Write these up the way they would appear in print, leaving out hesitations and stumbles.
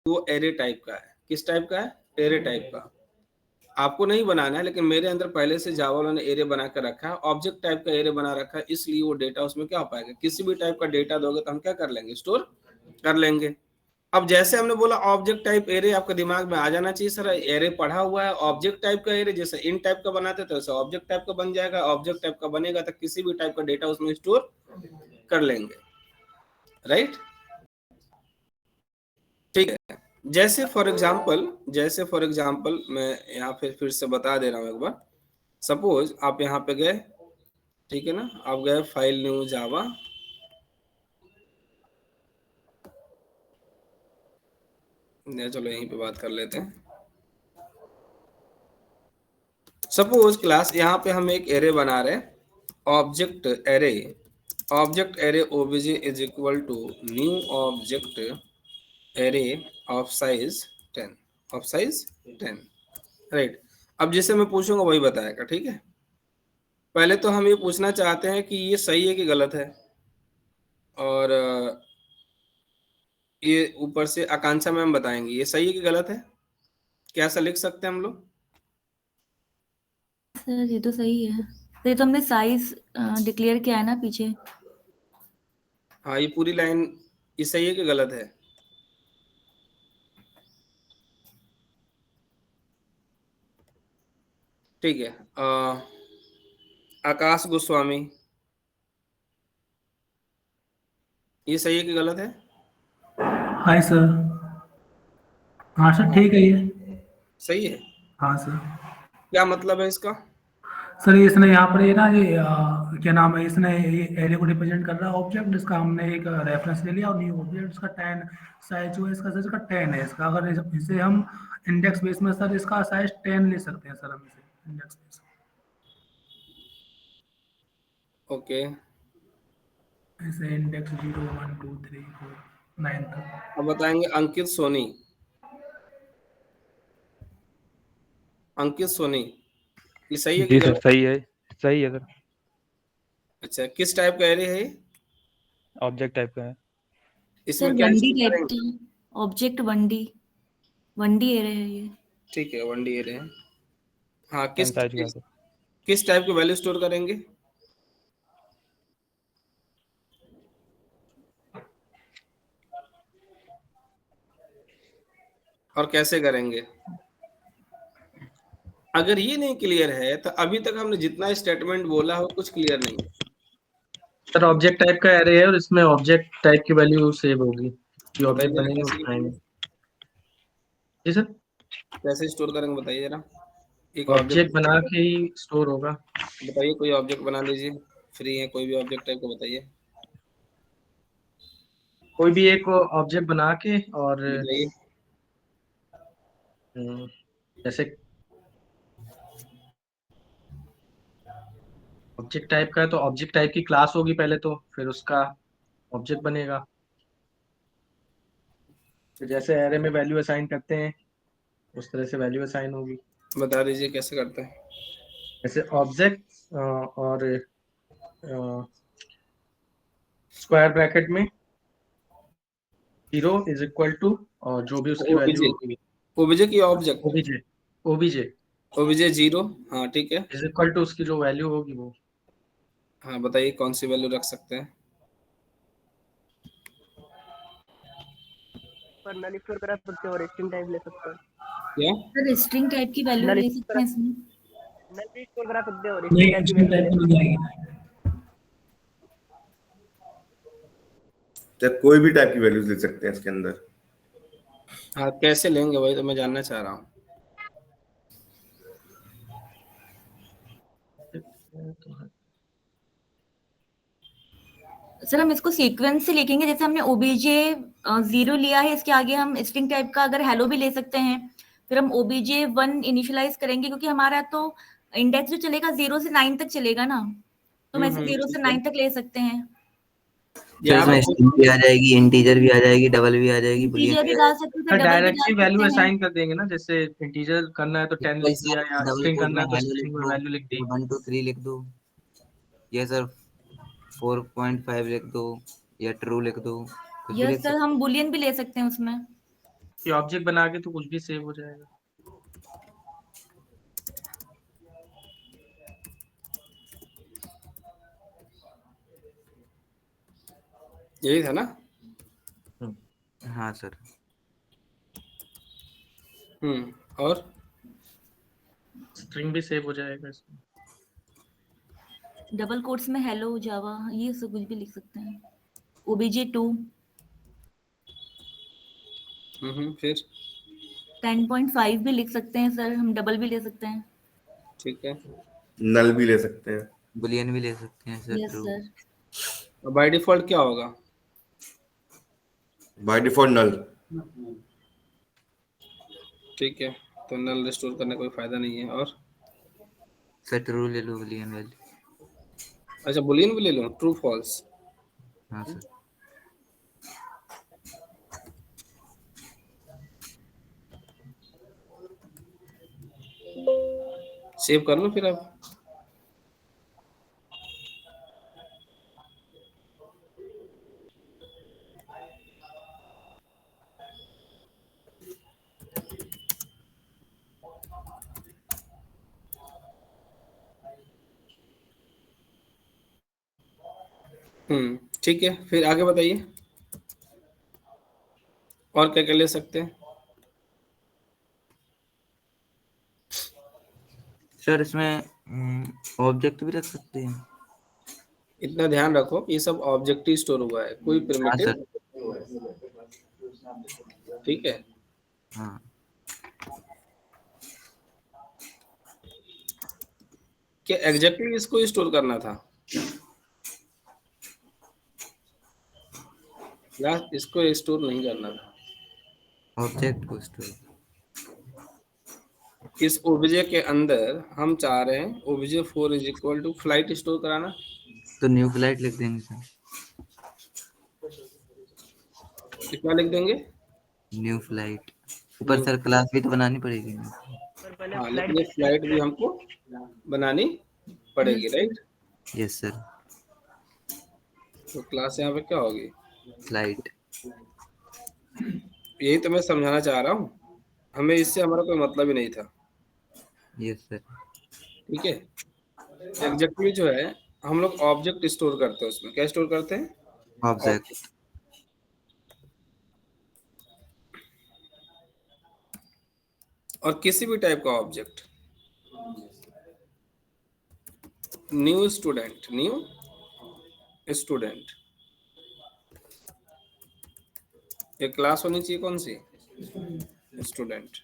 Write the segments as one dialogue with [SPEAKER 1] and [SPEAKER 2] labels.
[SPEAKER 1] वो array type का है। किस टाइप का है? एरे टाइप का। आपको नहीं बनाना है, लेकिन मेरे अंदर पहले से जावा वालों ने एरे बना कर रखा है, ऑब्जेक्ट टाइप का एरे बना रखा है, इसलिए वो डेटा उसमें क्या हो पाएगा, किसी भी टाइप का डेटा दोगे तो हम क्या कर लेंगे, स्टोर कर लेंगे। अब जैसे हमने बोला ऑब्जेक्ट टाइप एरे, आपके दिमाग में आ जाना चाहिए सर एरे पढ़ा हुआ है, ऑब्जेक्ट टाइप का एरे जैसे इन टाइप का बनाते थे वैसे ऑब्जेक्ट टाइप का बन जाएगा, ऑब्जेक्ट टाइप का बनेगा तो किसी भी टाइप का डेटा उसमें स्टोर कर लेंगे, राइट। ठीक है, जैसे फॉर एग्जांपल मैं यहाँ पे फिर से बता दे रहा हूँ एक बार। सपोज आप यहाँ पे गए, ठीक है ना, आप गए फाइल न्यू जावा, चलो यहीं पे बात कर लेते हैं। सपोज क्लास यहाँ पे हम एक एरे बना रहे हैं, object array OBJ is equal to new object array of size 10, right. अब जिसे मैं पूछूंगा वही बताएगा, ठीक है। पहले तो हम ये पूछना चाहते हैं कि ये सही है कि गलत है, और ये ऊपर से आकांक्षा मैम बताएंगे ये सही है कि गलत है। क्या ऐसा लिख सकते हैं हम लोग?
[SPEAKER 2] सर ये तो सही है, तो ये तो हमने साइज डिक्लेयर किया है ना पीछे।
[SPEAKER 1] हाँ, ये पूरी लाइन ये सही है कि गलत है? ठीक है, आकाश गोस्वामी, ये सही है कि गलत है?
[SPEAKER 3] Hi sir. हाँ सर, ठीक है ये।
[SPEAKER 1] सही है।
[SPEAKER 3] हाँ सर।
[SPEAKER 1] क्या मतलब है इसका?
[SPEAKER 3] सर इसने यहाँ पर ये ना ये क्या नाम है, इसने ये एरे को रिप्रेजेंट कर रहा है ऑब्जेक्ट, इसका हमने एक रेफरेंस ले लिया और न्यू ऑब्जेक्ट इसका 10 साइज जो है इसका सर इसका 10 है इसका। अगर इसे हम इंडेक्स बेस में सर इसका साइज 10 ले सकते हैं सर हम इसे इंडेक्स बेस।
[SPEAKER 1] ओके,
[SPEAKER 3] ऐसे इंडेक्स 0 1 2 3 4 9 तक।
[SPEAKER 1] अब बताएंगे अंकित सोनी, ये सही है कि
[SPEAKER 4] जी सर,
[SPEAKER 1] गलत?
[SPEAKER 4] सही है सर।
[SPEAKER 1] अच्छा, किस टाइप का एरे है?
[SPEAKER 4] ऑब्जेक्ट टाइप का है।
[SPEAKER 2] सर
[SPEAKER 1] इसमें क्या
[SPEAKER 2] 1D
[SPEAKER 1] स्टोर
[SPEAKER 2] टाइप
[SPEAKER 1] करेंगे?
[SPEAKER 2] का ऑब्जेक्ट, 1D एरे है ये।
[SPEAKER 1] ठीक है, 1D एरे है। हाँ,
[SPEAKER 4] 10 साइज का है सर।
[SPEAKER 1] किस टाइप की वैल्यू स्टोर करेंगे? और कैसे करेंगे? अगर ये नहीं क्लियर है तो अभी तक हमने जितना स्टेटमेंट बोला हो कुछ क्लियर नहीं है।
[SPEAKER 5] सर ऑब्जेक्ट टाइप का एरे है और इसमें ऑब्जेक्ट टाइप की वैल्यू सेव होगी, जो
[SPEAKER 1] बताइए
[SPEAKER 5] ऑब्जेक्ट
[SPEAKER 1] जरा
[SPEAKER 5] बनेंगे
[SPEAKER 1] कैसे
[SPEAKER 5] उसमें
[SPEAKER 1] करेंगे?
[SPEAKER 5] आएंगे। जी सर,
[SPEAKER 1] कैसे स्टोर करेंगे बताइए जरा। एक
[SPEAKER 5] ऑब्जेक्ट
[SPEAKER 1] ऑब्जेक्ट
[SPEAKER 5] बना के ही स्टोर होगा।
[SPEAKER 1] बताइए, कोई ऑब्जेक्ट बना लीजिए, फ्री है, कोई भी ऑब्जेक्ट टाइप को बताइए।
[SPEAKER 5] कोई भी एक ऑब्जेक्ट बना के और
[SPEAKER 1] बताइए।
[SPEAKER 5] जैसे ऑब्जेक्ट टाइप का है तो ऑब्जेक्ट टाइप की क्लास होगी पहले, तो फिर उसका ऑब्जेक्ट बनेगा। तो जैसे एरे में वैल्यू असाइन करते हैं उस तरह से वैल्यू असाइन होगी।
[SPEAKER 1] बता दीजिए कैसे करते हैं।
[SPEAKER 5] जैसे ऑब्जेक्ट और स्क्वायर ब्रैकेट में 0 इज इक्वल टू और जो भी उसकी वैल्यू
[SPEAKER 1] ओबीजे,
[SPEAKER 5] होगी।
[SPEAKER 1] ओबीजे की ऑब्जेक्ट,
[SPEAKER 5] ओबीजे ओबीजे
[SPEAKER 1] ओबीजे 0, हाँ ठीक है।
[SPEAKER 5] इज इक्वल टू उसकी जो वैल्यू होगी वो।
[SPEAKER 1] हाँ बताइए कौन सी वैल्यू रख सकते हैं?
[SPEAKER 6] पर नल स्टोर करा सकते हैं और स्ट्रिंग टाइप ले सकते हैं।
[SPEAKER 1] क्या?
[SPEAKER 2] सर स्ट्रिंग टाइप की वैल्यू ले सकते हैं इसमें।
[SPEAKER 6] नल भी स्टोर करा सकते हैं और
[SPEAKER 3] नहीं
[SPEAKER 6] स्ट्रिंग टाइप की
[SPEAKER 3] इसमें
[SPEAKER 6] वैल्यू ले
[SPEAKER 3] टाइप
[SPEAKER 6] सकते
[SPEAKER 3] नहीं
[SPEAKER 6] हैं।
[SPEAKER 3] आएगी।
[SPEAKER 7] चाहे कोई भी टाइप की वैल्यूज ले सकते हैं इसके अंदर।
[SPEAKER 1] हाँ कैसे लेंगे वही तो मैं जानना चाह रहा हूँ।
[SPEAKER 2] सर हम इसको सीक्वेंस से लिखेंगे, जैसे हमने ओबीजे 0 लिया है, इसके आगे हम स्ट्रिंग टाइप का अगर हेलो भी ले सकते हैं, फिर हम ओबीजे 1 इनिशियलाइज करेंगे, क्योंकि हमारा तो इंडेक्स जो चलेगा 0 से 9 तक चलेगा ना, तो हम ऐसे 0 से 9 तक ले सकते हैं।
[SPEAKER 8] तो इसमें स्ट्रिंग भी आ जाएगी, इंटीजर भी आ जाएगी, डबल भी आ जाएगी, बुलियन
[SPEAKER 2] इंटीजर
[SPEAKER 8] भी
[SPEAKER 2] भी
[SPEAKER 8] आ
[SPEAKER 2] डाल
[SPEAKER 8] जाएगी।
[SPEAKER 2] सकते हैं, डबल भी
[SPEAKER 5] डायरेक्टली
[SPEAKER 2] डाल
[SPEAKER 5] वैल्यू
[SPEAKER 2] सकते हैं।
[SPEAKER 5] असाइन कर देंगे ना, जैसे इंटीजर करना है तो 10 लिख दिया, या
[SPEAKER 8] डबल
[SPEAKER 5] स्ट्रिंग
[SPEAKER 8] कोट
[SPEAKER 5] करना
[SPEAKER 8] में
[SPEAKER 5] है तो
[SPEAKER 8] हेलो लिख
[SPEAKER 5] स्ट्रिंग में
[SPEAKER 8] दो,
[SPEAKER 5] वैल्यू लिख दी।
[SPEAKER 8] 1 2 3 लिख दो, या सर 4.5 लिख दो, या ट्रू लिख दो, कुछ भी
[SPEAKER 2] यस
[SPEAKER 8] लिख
[SPEAKER 2] सर,
[SPEAKER 8] सकते।
[SPEAKER 2] हम बुलियन भी ले सकते हैं उसमें।
[SPEAKER 5] कि ऑब्जेक्ट बना के तो कुछ भी सेव हो जाएगा।
[SPEAKER 1] यही था ना?
[SPEAKER 8] हाँ सर।
[SPEAKER 1] और
[SPEAKER 5] स्ट्रिंग भी सेव हो जाएगा इसमें।
[SPEAKER 2] डबल कोट्स में हेलो जावा ये सब कुछ भी लिख सकते हैं। OBJ2
[SPEAKER 1] फिर
[SPEAKER 2] 10.5 भी लिख सकते हैं सर, हम डबल भी ले सकते हैं।
[SPEAKER 1] ठीक है,
[SPEAKER 7] नल भी ले सकते हैं।
[SPEAKER 8] बुलियन भी ले सकते हैं sir.
[SPEAKER 2] Yes
[SPEAKER 8] true.
[SPEAKER 2] Sir.
[SPEAKER 1] By default क्या होगा?
[SPEAKER 7] बाय डिफॉल्ट नल।
[SPEAKER 1] ठीक है, तो नल रिस्टोर करने का कोई फायदा नहीं है। और
[SPEAKER 8] सर ट्रू ले लो बुलियन वाली।
[SPEAKER 1] अच्छा, बुलियन भी ले लो, ट्रू फॉल्स।
[SPEAKER 8] हाँ सर।
[SPEAKER 1] सेव कर लो फिर अब। ठीक है, फिर आगे बताइए और क्या क्या ले सकते हैं?
[SPEAKER 8] सर इसमें ऑब्जेक्ट भी रख सकते हैं।
[SPEAKER 1] इतना ध्यान रखो कि ये सब ऑब्जेक्टिव स्टोर हुआ है, कोई
[SPEAKER 8] हाँ
[SPEAKER 1] प्रिमिटिव।
[SPEAKER 8] सर।
[SPEAKER 1] ठीक है,
[SPEAKER 8] हाँ
[SPEAKER 1] क्या एग्जैक्टली इसको स्टोर करना था या इसको स्टोर नहीं करना था?
[SPEAKER 8] ऑब्जेक्ट को स्टोर।
[SPEAKER 1] इस ओब्जे के अंदर हम चाह रहे हैं obj4 is equal to flight store कराना।
[SPEAKER 8] तो न्यू फ्लाइट लिख देंगे सर।
[SPEAKER 1] कितना लिख देंगे?
[SPEAKER 8] New flight. ऊपर सर क्लास भी तो बनानी पड़ेगी।
[SPEAKER 6] सर पहले
[SPEAKER 1] हाँ,
[SPEAKER 6] फ्लाइट
[SPEAKER 1] लेकिन ये फ्लाइट भी हमको बनानी पड़ेगी, राइट?
[SPEAKER 8] Yes sir.
[SPEAKER 1] तो क्लास यहाँ पे क्या होगी?
[SPEAKER 8] फ्लाइट।
[SPEAKER 1] यही तो मैं समझाना चाह रहा हूँ, हमें इससे हमारा कोई मतलब ही नहीं था।
[SPEAKER 8] Yes sir.
[SPEAKER 1] ठीक है, एग्जैक्टली जो है हम लोग ऑब्जेक्ट स्टोर करते हैं, उसमें क्या स्टोर करते हैं?
[SPEAKER 8] ऑब्जेक्ट।
[SPEAKER 1] और किसी भी टाइप का ऑब्जेक्ट। न्यू स्टूडेंट एक क्लास होनी चाहिए, कौन सी? स्टूडेंट।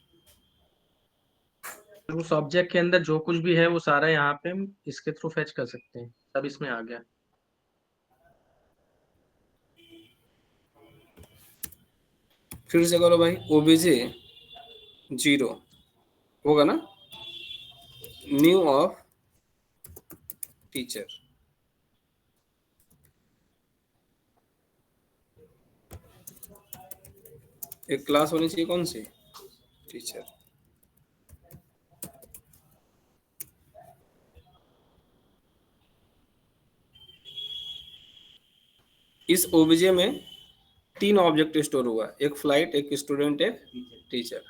[SPEAKER 5] उस ऑब्जेक्ट के अंदर जो कुछ भी है वो सारा यहाँ पे हम इसके थ्रू फेच कर सकते हैं, सब इसमें आ गया।
[SPEAKER 1] फिर से करो भाई, obj0 होगा ना, न्यू ऑफ टीचर। एक क्लास होनी चाहिए, कौन सी? टीचर। इस ओब्जे में 3 ऑब्जेक्ट स्टोर हुआ है, एक फ्लाइट, एक स्टूडेंट, एक टीचर।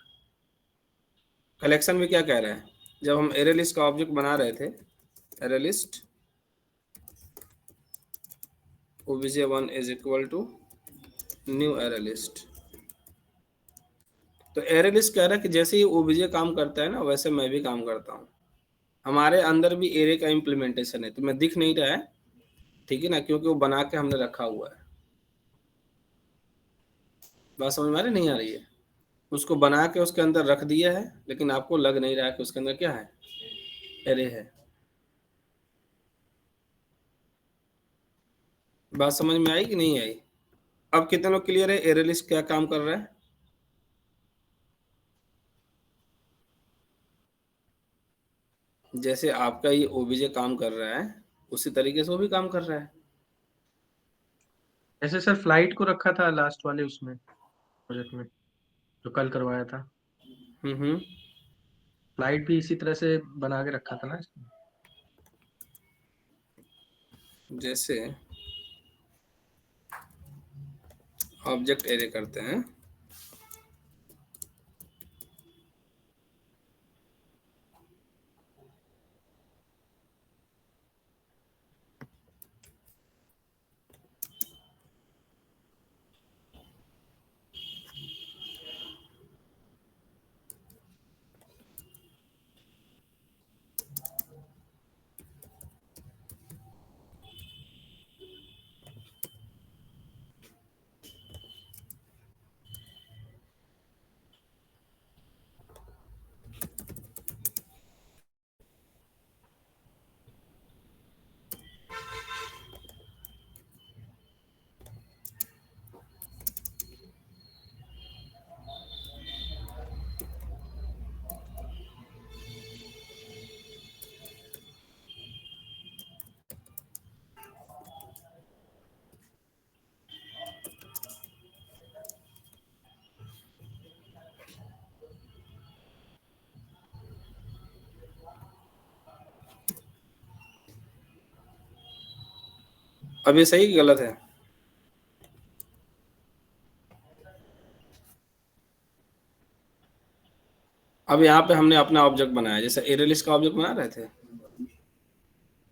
[SPEAKER 1] कलेक्शन में क्या कह रहा है? जब हम एरे लिस्ट का ऑब्जेक्ट बना रहे थे, array list obj1 is equal to new array list. तो एरे लिस्ट कह रहा है कि जैसे ही ओब्जे काम करता है ना, वैसे मैं भी काम करता हूँ। हमारे अंदर भी एरे का इम्प्लीमेंटेशन है, तो मैं दिख नहीं रहा है, ठीक है ना, क्योंकि वो बना के हमने रखा हुआ है। बात समझ में आ रही नहीं आ रही है? उसको बना के उसके अंदर रख दिया है, लेकिन आपको लग नहीं रहा है कि उसके अंदर क्या है, एरे है। बात समझ में आई कि नहीं आई? अब कितने लोग क्लियर है एरे लिस्ट क्या काम कर रहा है? जैसे आपका ये ओबीजे काम कर रहा है, उसी तरीके से वो भी काम कर रहा है।
[SPEAKER 5] ऐसे सर फ्लाइट को रखा था लास्ट वाले उसमें प्रोजेक्ट में जो कल करवाया था,
[SPEAKER 1] हम्म।
[SPEAKER 5] फ्लाइट भी इसी तरह से बना के रखा था ना इसमें।
[SPEAKER 1] जैसे ऑब्जेक्ट एरे करते हैं, अब ये सही कि गलत है? अब यहाँ पे हमने अपना ऑब्जेक्ट बनाया, जैसे एरे लिस्ट का ऑब्जेक्ट बना रहे थे,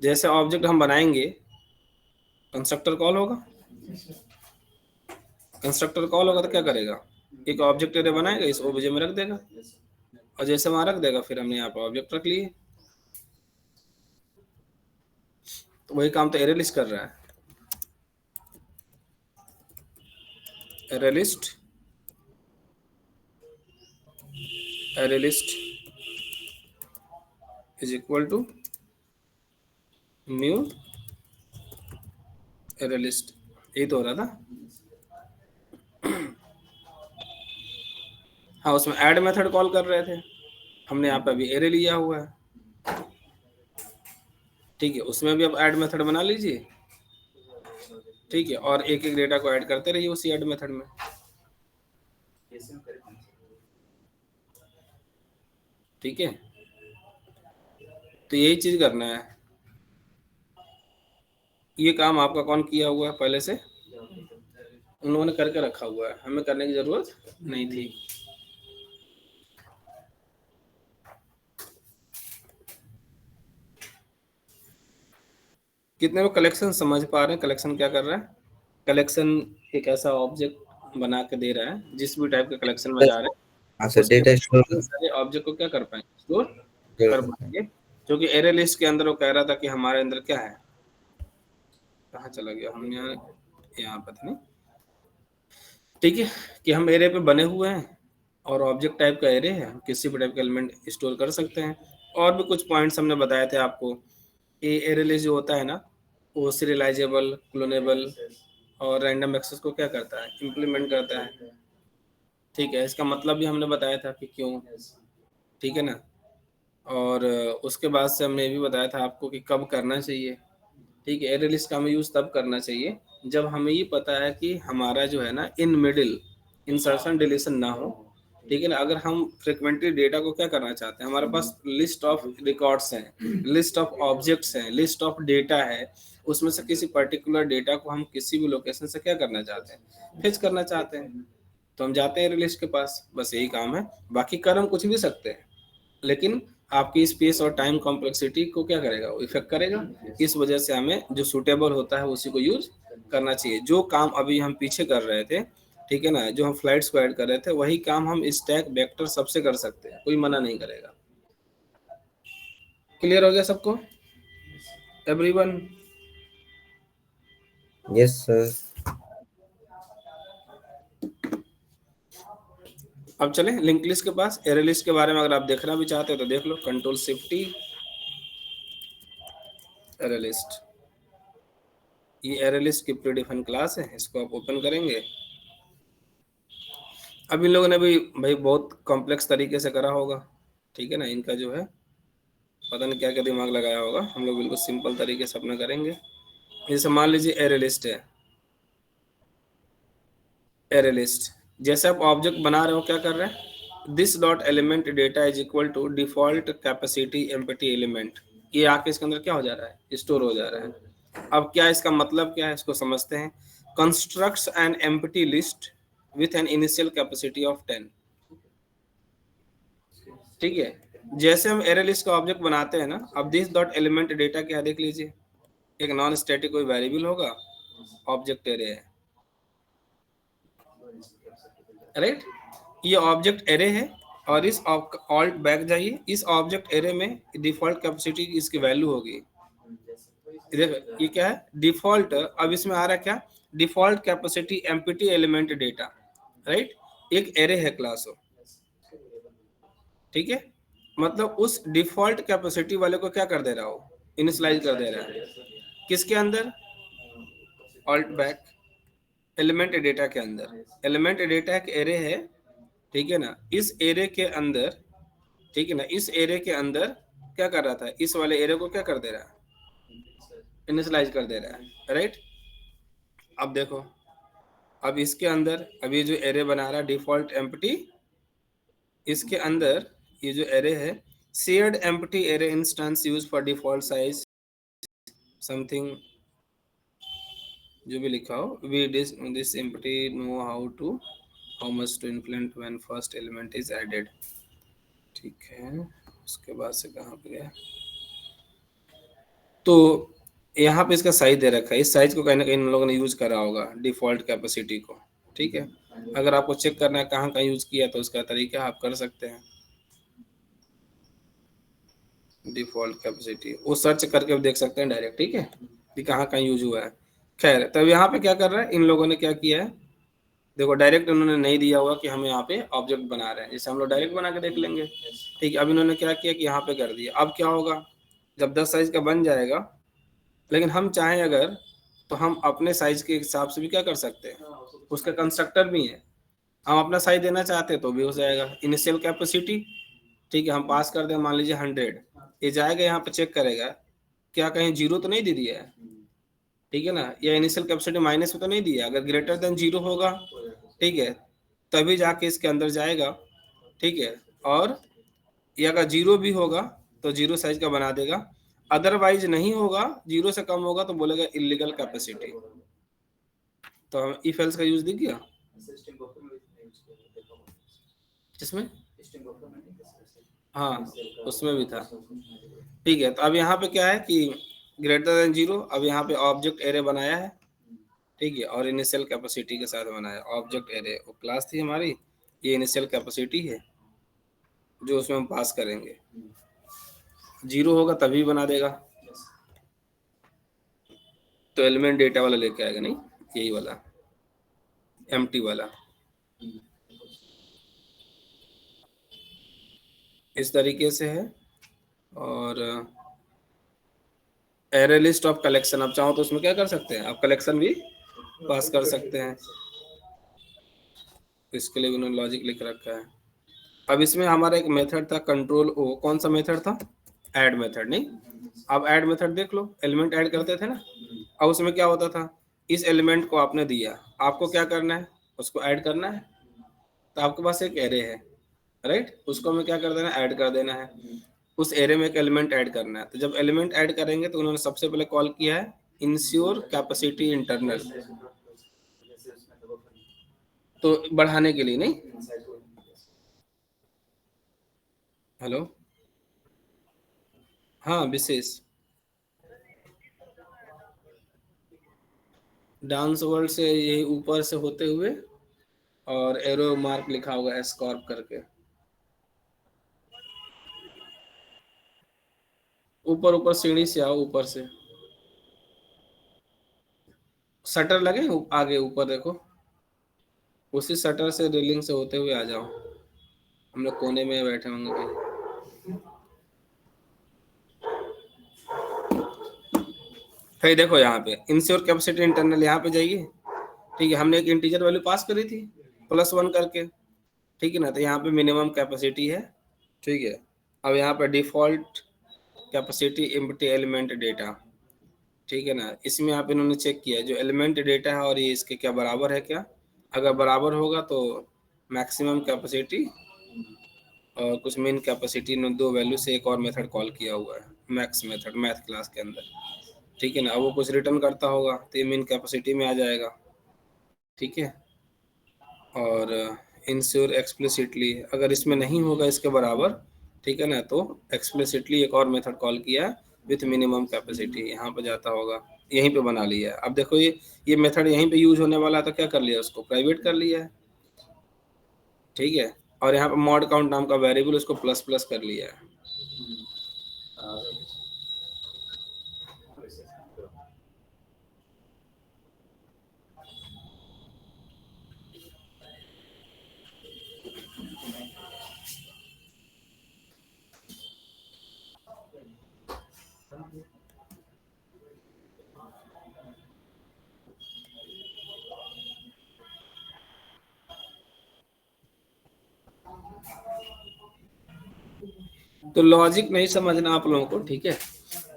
[SPEAKER 1] जैसे ऑब्जेक्ट हम बनाएंगे कंस्ट्रक्टर कॉल होगा। कंस्ट्रक्टर कॉल होगा तो क्या करेगा, एक ऑब्जेक्ट एरे बनाएगा, इस ओबीजे में रख देगा, और जैसे वहां रख देगा फिर हमने यहाँ पे ऑब्जेक्ट रख लिए, तो वही काम तो एरे लिस्ट कर रहा है। Array list is equal to new array list, यही तो हो रहा था। हाँ, उसमें ऐड मेथड कॉल कर रहे थे, हमने यहाँ पे अभी एरे लिया हुआ है, ठीक है, उसमें भी अब ऐड मेथड बना लीजिए, ठीक है, और एक एक डेटा को ऐड करते रहिए उसी ऐड मेथड में। ठीक है, तो यही चीज करना है। ये काम आपका कौन किया हुआ है पहले से, उन्होंने करके रखा हुआ है, हमें करने की जरूरत नहीं थी। कितने लोग कलेक्शन समझ पा रहे हैं? कलेक्शन क्या कर रहा है? कलेक्शन एक ऐसा ऑब्जेक्ट बना के दे रहा है, जिस भी टाइप के कलेक्शन में जा रहे हैं
[SPEAKER 8] सर डेटा स्टोर
[SPEAKER 1] सारे ऑब्जेक्ट को क्या कर पाएंगे, स्टोर कर पाएंगे, क्योंकि एरे लिस्ट के अंदर वो कह रहा था कि हमारे अंदर क्या है, कहाँ चला गया, हमने यहाँ पता नहीं, ठीक है, कि हम एरे पे बने हुए हैं और ऑब्जेक्ट टाइप का एरे है, किसी भी टाइप का एलिमेंट स्टोर कर सकते हैं। और भी कुछ पॉइंट्स हमने बताए थे आपको कि एरे लिस्ट जो होता है ना, वो सीरियलाइजेबल, क्लोनेबल और रैंडम एक्सेस को क्या करता है, इम्प्लीमेंट करता है। ठीक है, इसका मतलब भी हमने बताया था कि क्यों, ठीक है ना। और उसके बाद से हमने ये भी बताया था आपको कि कब करना चाहिए। ठीक है, एरे लिस्ट का हमें यूज तब करना चाहिए जब हमें ये पता है कि हमारा जो है ना इन मिडिल इंसर्शन डिलीशन ना हो। ठीक है ना, अगर हम फ्रिक्वेंटली डेटा को क्या करना चाहते हैं, हमारे पास लिस्ट ऑफ रिकॉर्ड्स हैं, लिस्ट ऑफ ऑब्जेक्ट्स हैं, लिस्ट ऑफ डेटा है, उसमें से किसी पर्टिकुलर डेटा को हम किसी भी लोकेशन से क्या करना चाहते हैं, फेच करना चाहते हैं, तो हम जाते हैं एरे लिस्ट के पास, बस यही काम है। बाकी कर हम कुछ भी सकते हैं, लेकिन आपकी स्पेस और टाइम कॉम्प्लेक्सिटी को क्या करेगा, वो इफेक्ट करेगा। इस वजह से हमें जो सूटेबल होता है उसी को यूज करना चाहिए। जो काम अभी हम पीछे कर रहे थे, ठीक है ना, जो हम फ्लाइट्स को ऐड कर रहे थे, वही काम हम स्टैक वेक्टर सबसे कर सकते हैं, कोई मना नहीं करेगा। क्लियर हो गया सबको, एवरीवन?
[SPEAKER 8] Yes sir.
[SPEAKER 1] अब चले लिंक लिस्ट के पास। एरे लिस्ट के बारे में अगर आप देखना भी चाहते हो तो देख लो, control shift T, array list. ये एरे लिस्ट की प्रीडिफाइन क्लास है, इसको आप ओपन करेंगे। अब इन लोगों ने भी भाई बहुत कॉम्प्लेक्स तरीके से करा होगा, ठीक है ना, इनका जो है पता नहीं क्या क्या दिमाग लगाया होगा, हम लोग बिल्कुल सिंपल तरीके से अपना करेंगे। जैसे मान लीजिए एरे लिस्ट है, एरे लिस्ट जैसे आप ऑब्जेक्ट बना रहे हो, क्या कर रहे हैं, this dot element data is equal to default capacity empty element, ये आके इसके अंदर क्या हो जा रहा है, स्टोर हो जा रहा है। अब क्या इसका मतलब क्या है, इसको समझते हैं। Constructs an empty list with an initial capacity of 10। ठीक है, जैसे हम एरे लिस्ट का ऑब्जेक्ट बनाते हैं ना, अब दिस डॉट एलिमेंट डेटा क्या देख लीजिए, एक नॉन स्टैटिक कोई वेरिएबल होगा, ऑब्जेक्ट एरे है, राइट, ये ऑब्जेक्ट एरे है। और इस ऑल्ट बैक जाइए, इस ऑब्जेक्ट एरे में डिफॉल्ट कैपेसिटी इसकी वैल्यू होगी, देखो ये क्या है, डिफॉल्ट। अब इसमें आ रहा है क्या, default capacity empty element data, right, एक एरे है क्लास हो, ठीक है, मतलब उस डिफॉल्ट कैपेसिटी वाले को क्या कर दे रहा हो, इनिशियलाइज कर दे रहा है, किसके अंदर, ऑल्ट बैक एलिमेंट डेटा के अंदर। एलिमेंट डेटा एक एरे है, ठीक है ना, इस एरे के अंदर, ठीक है ना, इस एरे के अंदर क्या कर रहा था, इस वाले एरे को क्या कर दे रहा है, इनिशियलाइज कर दे रहा है, राइट। अब देखो, अब इसके अंदर अभी जो एरे बना रहा है डिफॉल्ट एम्प्टी, इसके अंदर ये जो एरे है, shared empty array instance use for default size something जो भी लिखा हो, we this empty know how much to implement when first element is added. ठीक है, उसके बाद से कहाँ पे गया, तो यहाँ पे इसका साइज दे रखा है, इस साइज को कहीं ना कहीं इन लोगों ने यूज करा होगा डिफॉल्ट कैपेसिटी को। ठीक है, अगर आपको चेक करना है कहाँ यूज किया तो उसका तरीका आप कर सकते हैं, डिफॉल्ट कैपेसिटी वो सर्च करके देख सकते हैं डायरेक्ट। ठीक है, कि कहाँ यूज हुआ है। खैर, तब यहाँ पे क्या कर रहा है, इन लोगों ने क्या किया है, देखो डायरेक्ट उन्होंने नहीं दिया हुआ कि हमें यहाँ पे ऑब्जेक्ट बना रहे हैं, जैसे हम लोग डायरेक्ट बना के देख लेंगे। ठीक है, अब इन्होंने क्या किया कि यहाँ पे कर दिया। अब क्या होगा, जब 10 साइज का बन जाएगा, लेकिन हम चाहें अगर तो हम अपने साइज के हिसाब से भी क्या कर सकते हैं, उसका कंस्ट्रक्टर भी है, हम अपना साइज देना चाहते हैं तो भी हो जाएगा। इनिशियल कैपेसिटी, ठीक है, हम पास कर दें मान लीजिए 100, ये जाएगा यहाँ पे चेक करेगा क्या कहीं 0 तो नहीं दे दिया है, ठीक है ना, या इनिशियल कैपेसिटी माइनस में तो नहीं दिया, अगर ग्रेटर देन 0 होगा, ठीक है, तभी जाके इसके अंदर जाएगा। ठीक है, और ये अगर 0 भी होगा तो 0 साइज का बना देगा, अदरवाइज नहीं होगा, 0 से कम होगा तो बोलेगा इलीगल कैपेसिटी। तो हम इफ एल्स का यूज दिख गया इसमें, हाँ उसमें भी था। ठीक है, तो अब यहाँ पे क्या है कि ग्रेटर देन 0, अब यहाँ पे ऑब्जेक्ट एरे बनाया है। ठीक है, और इनिशियल कैपेसिटी के साथ बनाया ऑब्जेक्ट एरे, वो क्लास थी हमारी, ये इनिशियल कैपेसिटी है जो उसमें हम पास करेंगे, 0 होगा तभी बना देगा, तो एलिमेंट डेटा वाला लेके आएगा, नहीं यही वाला एम्प्टी वाला। इस तरीके से है। और एरे लिस्ट ऑफ कलेक्शन, आप चाहो तो उसमें क्या कर सकते हैं, आप कलेक्शन भी पास कर सकते हैं, इसके लिए उन्होंने लॉजिक लिख रखा है। अब इसमें हमारा एक मेथड था कंट्रोल ओ, कौन सा मेथड था, ऐड मेथड, नहीं, अब ऐड मेथड देख लो, एलिमेंट ऐड करते थे ना, अब उसमें क्या होता था, इस एलिमेंट को आपने दिया, आपको क्या करना है, उसको ऐड करना है, तो आपके पास एक एरे है, राइट, उसको हमें क्या कर देना है, ऐड कर देना है, उस एरे में एक एलिमेंट ऐड करना है। तो जब एलिमेंट ऐड करेंगे तो उन्होंने सबसे पहले कॉल किया है इंश्योर कैपेसिटी इंटरनल, तो बढ़ाने के लिए, नहीं, हेलो, हाँ विशेष डांस वर्ल्ड से यही ऊपर से होते हुए, और एरो मार्क लिखा होगा एस्कॉर्प करके, ऊपर ऊपर सीढ़ी से आओ, ऊपर से शटर लगे आगे ऊपर देखो, उसी शटर से रेलिंग से होते हुए आ जाओ, हम लोग कोने में बैठे होंगे कहीं। फिर देखो यहाँ पे इंश्योर कैपेसिटी इंटरनल, यहाँ पे जाइए। ठीक है, हमने एक इंटीजर वैल्यू पास करी थी +1 करके, ठीक है ना, तो यहाँ पे मिनिमम कैपेसिटी है। ठीक है, अब यहाँ पे default capacity empty element data, ठीक है ना, इसमें आप इन्होंने चेक किया जो एलिमेंट डेटा है और ये इसके क्या बराबर है क्या, अगर बराबर होगा तो मैक्सिमम कैपेसिटी और कुछ मेन कैपेसिटी ने 2 वैल्यू से एक और मेथड कॉल किया हुआ है, मैक्स मेथड मैथ क्लास के अंदर। ठीक है ना, अब वो कुछ रिटर्न करता होगा तो ये मेन कैपेसिटी में आ जाएगा। ठीक है, और इंश्योर एक्सप्लिसिटली, अगर इसमें नहीं होगा इसके बराबर, ठीक है ना, तो एक्सप्लिसिटली एक और मेथड कॉल किया विथ मिनिमम कैपेसिटी, यहाँ पे जाता होगा, यहीं पे बना लिया है। अब देखो ये मेथड यहीं पे यूज होने वाला है, तो क्या कर लिया, उसको प्राइवेट कर लिया है। ठीक है, और यहाँ पे मॉड काउंट नाम का वेरिएबल उसको ++ कर लिया है। तो लॉजिक नहीं समझना आप लोगों को, ठीक है,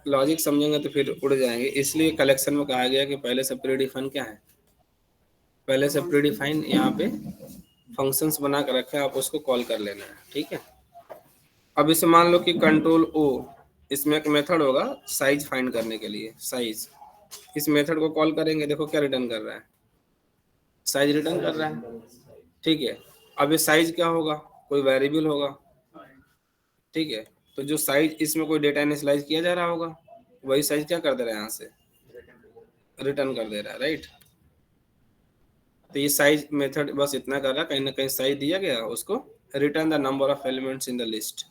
[SPEAKER 1] लॉजिक समझेंगे तो फिर उड़ जाएंगे, इसलिए कलेक्शन में कहा गया कि पहले से प्रीडिफाइन क्या है, पहले से प्रीडिफाइन यहाँ पे फंक्शंस बना कर रखे हैं, आप उसको कॉल कर लेना है। ठीक है, अब इसे मान लो कि कंट्रोल ओ, इसमें एक मेथड होगा साइज फाइंड करने के लिए, साइज, इस मेथड को कॉल करेंगे, देखो क्या रिटर्न कर रहा है, साइज रिटर्न कर रहा है, ठीक है। अब ये साइज क्या होगा, कोई वेरिएबल होगा, ठीक है। तो जो साइज इसमें कोई डेटा इनिशियलाइज किया जा रहा होगा, वही साइज क्या कर दे रहा है, यहाँ से रिटर्न कर दे रहा है, राइट। तो ये साइज मेथड बस इतना कर रहा है, कहीं ना कहीं साइज दिया गया, उसको return the number of elements in the list.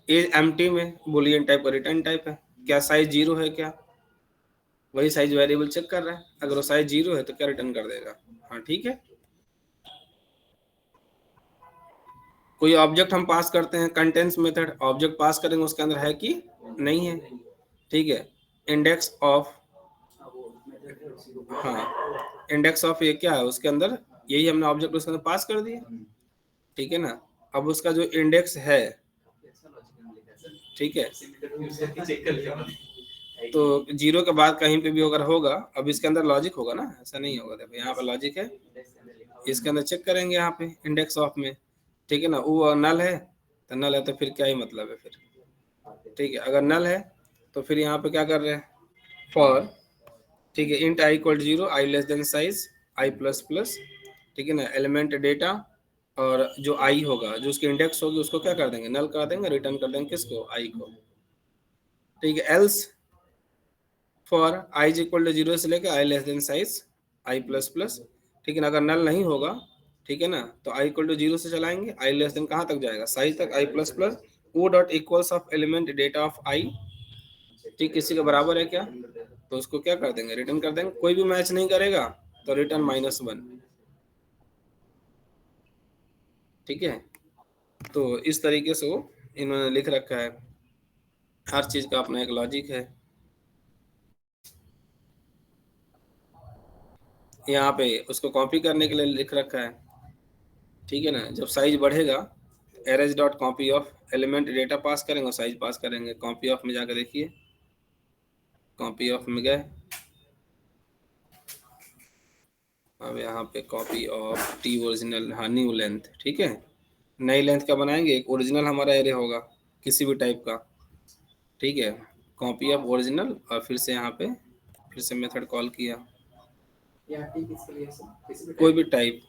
[SPEAKER 1] ये एम्प्टी में बुलियन टाइप का रिटर्न टाइप है, क्या साइज 0 है क्या, वही साइज वेरिएबल चेक कर रहा है, अगर वो साइज 0 है तो क्या रिटर्न कर देगा, हाँ ठीक है। कोई ऑब्जेक्ट हम पास करते हैं, कंटेंट्स मेथड, ऑब्जेक्ट पास करेंगे उसके अंदर है कि नहीं है, ठीक है। इंडेक्स ऑफ, हाँ इंडेक्स ऑफ ये क्या है, उसके अंदर यही हमने ऑब्जेक्ट उसके अंदर पास कर दिया, ठीक है ना। अब उसका जो इंडेक्स है, ठीक है, तो 0 के बाद कहीं पे भी अगर होगा, अब इसके अंदर लॉजिक होगा ना, ऐसा नहीं होगा, देखो यहाँ पे लॉजिक है, इसके अंदर चेक करेंगे यहाँ पे इंडेक्स ऑफ में, ठीक है ना। वो नल है तो नल है, तो फिर क्या ही मतलब है फिर, ठीक है। अगर नल है तो फिर यहाँ पे क्या कर रहे हैं, फॉर, ठीक है, int I equal 0, I less than size i plus plus, ठीक है ना, एलिमेंट डेटा, और जो आई होगा, जो उसकी इंडेक्स होगी, उसको क्या कर देंगे, नल कर देंगे, रिटर्न कर देंगे किसको, आई को, ठीक है। Else for i is equal to 0 से लेके i less than size i plus plus, ठीक है ना। अगर नल नहीं होगा, ठीक है ना, तो आई इक्वल टू 0 से चलाएंगे, आई लेस देन कहाँ तक जाएगा, साइज तक, i plus plus, o dot equals of element data of i, ठीक, किसी के बराबर है क्या, तो उसको क्या कर देंगे, रिटर्न कर देंगे। कोई भी मैच नहीं करेगा तो रिटर्न -1, ठीक है। तो इस तरीके से वो इन्होंने लिख रखा है, हर चीज का अपना एक लॉजिक है। यहाँ पे उसको कॉपी करने के लिए लिख रखा है, ठीक है ना। जब साइज बढ़ेगा, arrays dot copy of element data pass करेंगे और साइज पास करेंगे। कॉपी ऑफ में जाकर देखिए, कॉपी ऑफ में गए, अब यहाँ पे कॉपी ऑफ टी ओरिजिनल, हाँ न्यू लेंथ, ठीक है। नई लेंथ का बनाएंगे, एक ओरिजिनल हमारा एरे होगा किसी भी टाइप का, ठीक है। कॉपी ऑफ ओरिजिनल, और फिर से यहाँ पे फिर से मेथड कॉल किया, कोई भी टाइप,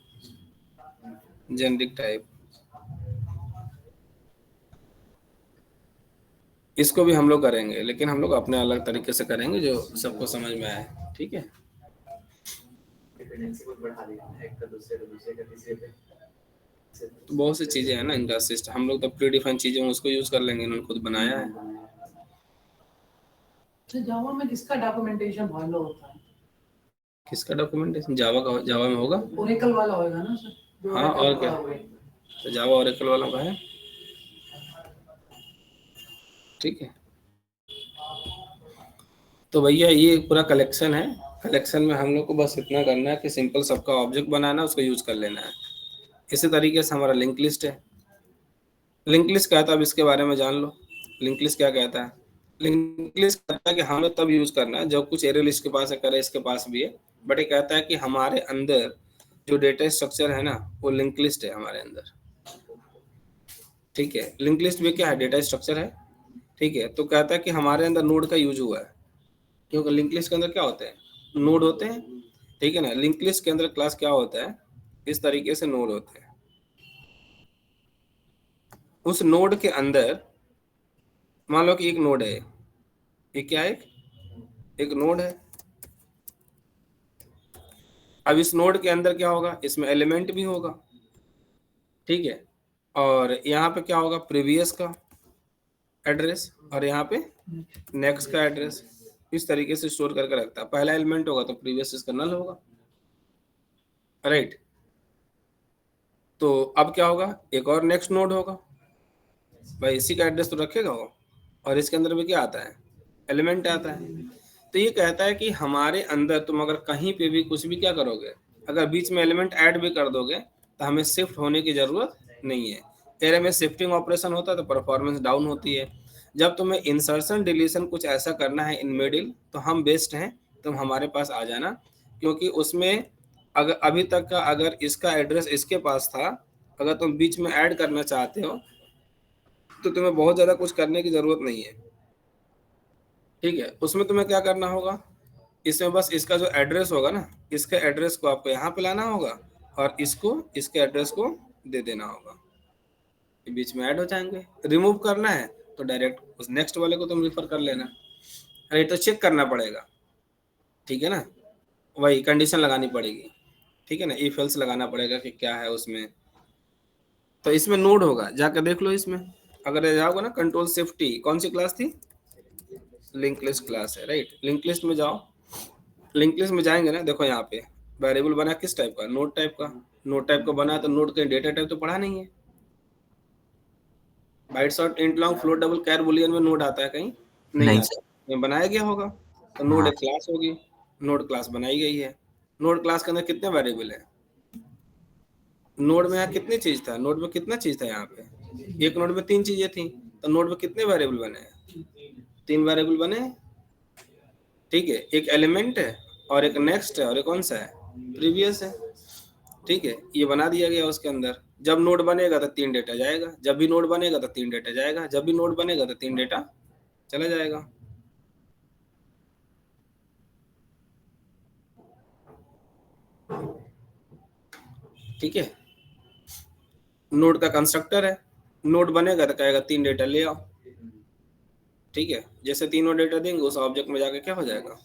[SPEAKER 1] जेनरिक टाइप, इसको भी हम लोग करेंगे, लेकिन हम लोग अपने अलग तरीके से करेंगे जो सबको समझ में आए, ठीक है। तो बहुत सी चीजें हैं ना इनका सिस्टम, हम लोग तो प्री डिफाइंड चीजें उसको यूज कर लेंगे, इन्होंने खुद बनाया है।
[SPEAKER 3] जावा में किसका डॉक्यूमेंटेशन फॉलो होता है,
[SPEAKER 1] किसका डॉक्यूमेंटेशन, जावा का, जावा में होगा,
[SPEAKER 3] ओरेकल वाला होगा ना सर।
[SPEAKER 1] हाँ और क्या, तो जावा ओरेकल वाला का है, ठीक है। तो भैया ये पूरा कलेक्शन है, कलेक्शन में हम लोग को बस इतना करना है कि सिंपल सबका ऑब्जेक्ट बनाना है, उसको यूज कर लेना है। इसी तरीके से हमारा लिंक लिस्ट है। लिंक लिस्ट कहता है, अब इसके बारे में जान लो, लिंक लिस्ट क्या कहता है। लिंक लिस्ट कहता है कि हमें तब यूज करना है जब कुछ एरे लिस्ट के पास है, करे इसके पास भी है, बट ये कहता है कि हमारे अंदर जो डेटा स्ट्रक्चर है ना, वो लिंक लिस्ट है हमारे अंदर, ठीक है। लिंक लिस्ट में क्या है, डेटा स्ट्रक्चर है, ठीक है। तो कहता है कि हमारे अंदर नोड का यूज हुआ है, क्योंकि लिंक लिस्ट के अंदर क्या होते हैं, नोड होते हैं, ठीक है ना। लिंक लिस्ट के अंदर क्लास क्या होता है, इस तरीके से नोड होते हैं। उस नोड के अंदर मान लो कि एक नोड है, ये क्या है, एक नोड है। अब इस नोड के अंदर क्या होगा, इसमें एलिमेंट भी होगा, ठीक है। और यहाँ पे क्या होगा, प्रीवियस का एड्रेस, और यहाँ पे नेक्स्ट का एड्रेस, इस तरीके से स्टोर करके रखता है। पहला एलिमेंट होगा तो प्रीवियस इसका नल होगा, राइट। तो अब क्या होगा, एक और नेक्स्ट नोड होगा, भाई इसी का एड्रेस तो रखेगा वो, और इसके अंदर भी क्या आता है, एलिमेंट आता है। तो ये कहता है कि हमारे अंदर तुम अगर कहीं पे भी कुछ भी क्या करोगे, अगर बीच में एलिमेंट ऐड भी कर दोगे तो हमें शिफ्ट होने की जरूरत नहीं है। एरे में शिफ्टिंग ऑपरेशन होता है तो परफॉर्मेंस डाउन होती है। जब तुम्हें इंसर्शन डिलीशन कुछ ऐसा करना है इन मिडिल, तो हम बेस्ट हैं, तुम हमारे पास आ जाना, क्योंकि उसमें अगर अभी तक का अगर इसका एड्रेस इसके पास था, अगर तुम बीच में ऐड करना चाहते हो तो तुम्हें बहुत ज़्यादा कुछ करने की ज़रूरत नहीं है, ठीक है, उसमें तुम्हें क्या करना होगा, इसमें बस इसका जो एड्रेस होगा ना, इसके एड्रेस को आपको यहाँ पे लाना होगा और इसको इसके एड्रेस को दे देना होगा, ये बीच में ऐड हो जाएंगे। रिमूव करना है तो डायरेक्ट उस नेक्स्ट वाले को तुम रिफर कर लेना, अरे तो चेक करना पड़ेगा, ठीक है ना, वही कंडीशन लगानी पड़ेगी, ठीक है ना, इफ एल्स लगाना पड़ेगा कि क्या है उसमें। तो इसमें नोड होगा, जाकर देख लो इसमें, अगर जाओगे ना कंट्रोल शिफ्ट टी, कौन सी क्लास थी, लिंक लिस्ट क्लास है, राइट। लिंक लिस्ट में जाओ, लिंक लिस्ट में जाएंगे ना, देखो यहाँ पे वेरिएबल बना किस टाइप का, नोड टाइप का। नोड टाइप का बना तो नोड का डेटा टाइप तो पढ़ा नहीं है, byte short int long float double char boolean में नोड आता है कहीं, नहीं
[SPEAKER 8] नहीं
[SPEAKER 1] आता, ये बनाया गया होगा, तो नोड
[SPEAKER 8] हाँ।
[SPEAKER 1] एक क्लास होगी, नोड क्लास बनाई गई है। नोड क्लास के अंदर कितने वेरिएबल है, नोड में यहाँ कितनी चीज था, नोड में कितना चीज था, यहाँ पे एक नोड में 3 चीजें थी, तो नोड में कितने वेरिएबल बने हैं, 3 वेरिएबल बने, ठीक है, एक एलिमेंट है और एक नेक्स्ट है और एक कौन सा है, प्रीवियस है, ठीक है, ये बना दिया गया उसके अंदर। जब नोड बनेगा तो 3 डेटा जाएगा, जब भी नोड बनेगा तो 3 डेटा जाएगा, जब भी नोड बनेगा तो 3 डेटा चला जाएगा। ठीक है, नोड का कंस्ट्रक्टर है, नोड बनेगा तो कहेगा 3 डेटा ले आओ, ठीक है, जैसे तीनों डेटा देंगे उस ऑब्जेक्ट में जाके क्या हो जाएगा,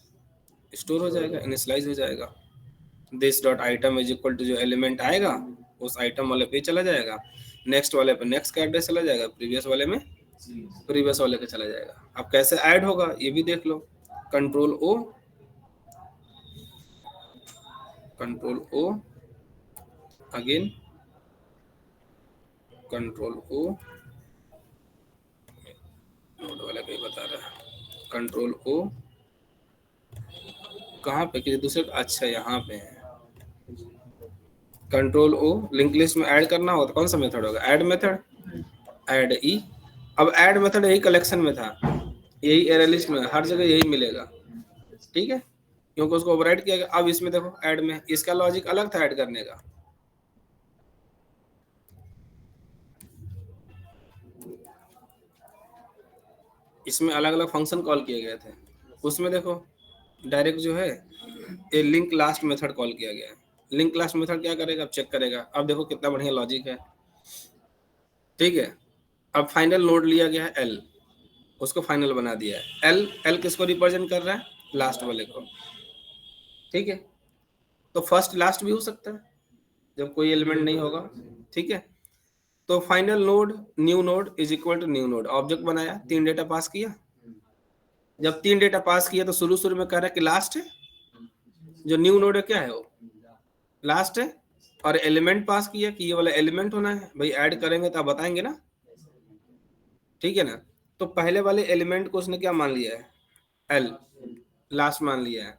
[SPEAKER 1] स्टोर हो जाएगा, इनिशियलाइज हो जाएगा। This dot item is equal to जो एलिमेंट आएगा उस आइटम वाले पे चला जाएगा, नेक्स्ट वाले पे नेक्स्ट का एड्रेस चला जाएगा, प्रीवियस वाले में प्रीवियस वाले का चला जाएगा। अब कैसे ऐड होगा ये भी देख लो, control O, control O again, control O, node वाला कहीं बता रहा है, कंट्रोल ओ कहाँ पे, किसी दूसरे, अच्छा यहाँ पे है, कंट्रोल ओ, लिंक लिस्ट में ऐड करना हो तो कौन सा मेथड होगा, ऐड मेथड, ऐड ई। अब ऐड मेथड यही कलेक्शन में था, यही एरे लिस्ट में, हर जगह यही मिलेगा, ठीक है, क्योंकि उसको ओवरराइड किया गया। अब इसमें देखो ऐड में इसका लॉजिक अलग था ऐड करने का, इसमें अलग अलग फंक्शन कॉल किए गए थे, उसमें देखो डायरेक्ट जो है ये लिंक लास्ट मेथड कॉल किया गया है। लिंक लास्ट मेथड क्या करेगा, अब चेक करेगा, अब देखो कितना बढ़िया लॉजिक है, ठीक है। अब फाइनल नोड लिया गया है एल, उसको फाइनल बना दिया है, एल, एल किसको रिप्रेजेंट कर रहा है, लास्ट वाले को, ठीक है। तो फर्स्ट लास्ट भी हो सकता है जब कोई एलिमेंट नहीं होगा, ठीक है। तो final node new node is equal to new node, object बनाया, 3 डेटा पास किया, जब 3 डेटा पास किया तो शुरू में कह रहा है कि लास्ट है, जो न्यू नोड है क्या है वो लास्ट है, और एलिमेंट पास किया कि ये वाला एलिमेंट होना है, भाई ऐड करेंगे तो आप बताएंगे ना, ठीक है ना। तो पहले वाले एलिमेंट को उसने क्या मान लिया है, एल, लास्ट मान लिया है,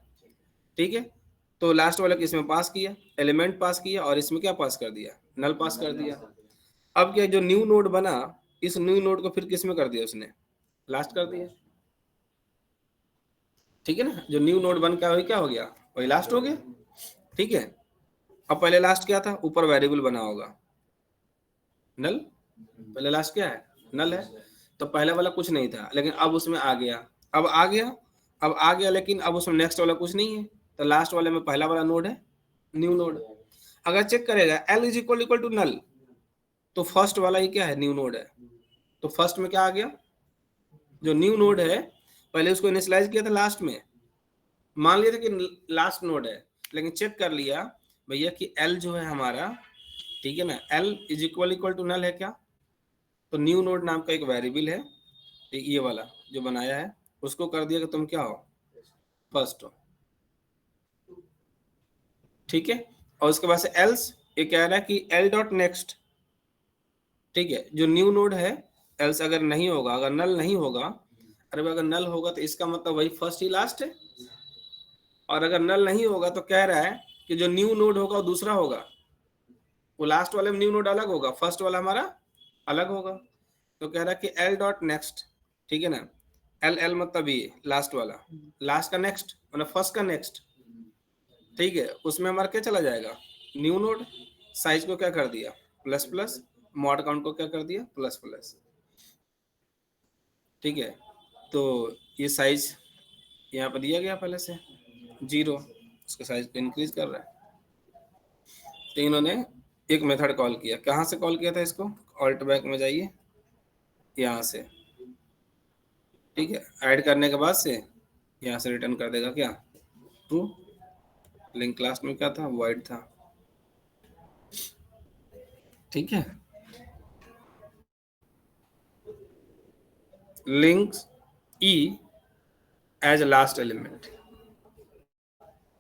[SPEAKER 1] ठीक है। तो लास्ट वाला किसमें पास किया, एलिमेंट पास किया, और इसमें क्या पास कर दिया, नल पास कर दिया। अब क्या जो न्यू नोड बना, इस न्यू नोड को फिर किसमें कर दिया उसने, लास्ट कर दिया, ठीक है ना। जो न्यू नोड बन के क्या हो गया, वही लास्ट हो गया, ठीक है। अब पहले लास्ट क्या था, ऊपर वेरिएबल बना होगा नल, पहले लास्ट क्या है, नल है, तो पहले वाला कुछ नहीं था, लेकिन अब उसमें आ गया, अब आ गया, अब आ गया, लेकिन अब उसमें नेक्स्ट वाला कुछ नहीं है, तो लास्ट वाले में पहला वाला नोड है न्यू नोड। अगर चेक करेगा L is equal to null, तो फर्स्ट वाला ही क्या है, न्यू नोड है, तो फर्स्ट में क्या आ गया, जो न्यू नोड है पहले उसको इनिशियलाइज किया था लास्ट में, मान लिया था कि लास्ट नोड है, लेकिन चेक कर लिया भैया कि एल जो है हमारा, ठीक है ना, L is equal to null है क्या, तो न्यू नोड नाम का एक वेरिएबल है, ये वाला जो बनाया है उसको कर दिया कि तुम क्या हो, फर्स्ट हो, ठीक है। और उसके बाद से एल्स ये कह रहा है कि एल डॉट नेक्स्ट, ठीक है, जो न्यू नोड है, एल्स अगर नहीं होगा, अगर नल नहीं होगा, अरे अगर नल होगा तो इसका मतलब वही फर्स्ट ही लास्ट है, और अगर नल नहीं होगा तो कह रहा है कि जो न्यू नोड होगा वो दूसरा होगा, वो लास्ट वाले में न्यू नोड अलग होगा, फर्स्ट वाला हमारा अलग होगा, तो कह रहा है कि एल डॉट नेक्स्ट, ठीक है ना, एल, एल मतलब ये लास्ट वाला, लास्ट का नेक्स्ट मतलब फर्स्ट का नेक्स्ट, ठीक है, उसमें हमारा क्या चला जाएगा, न्यू नोड, साइज को क्या कर दिया, प्लस प्लस, मॉड काउंट को क्या कर दिया, प्लस प्लस, ठीक है। तो ये साइज यहाँ पे दिया गया पहले से 0, उसके साइज को इंक्रीज कर रहा है। तो इन्होंने एक मेथड कॉल किया, कहाँ से कॉल किया था इसको, ऑल्ट बैक में जाइए, यहाँ से, ठीक है। ऐड करने के बाद से यहाँ से रिटर्न कर देगा क्या, ट्रू। लिंक क्लास में क्या था, वॉइड था, ठीक है। लिंक्स ई एज लास्ट एलिमेंट,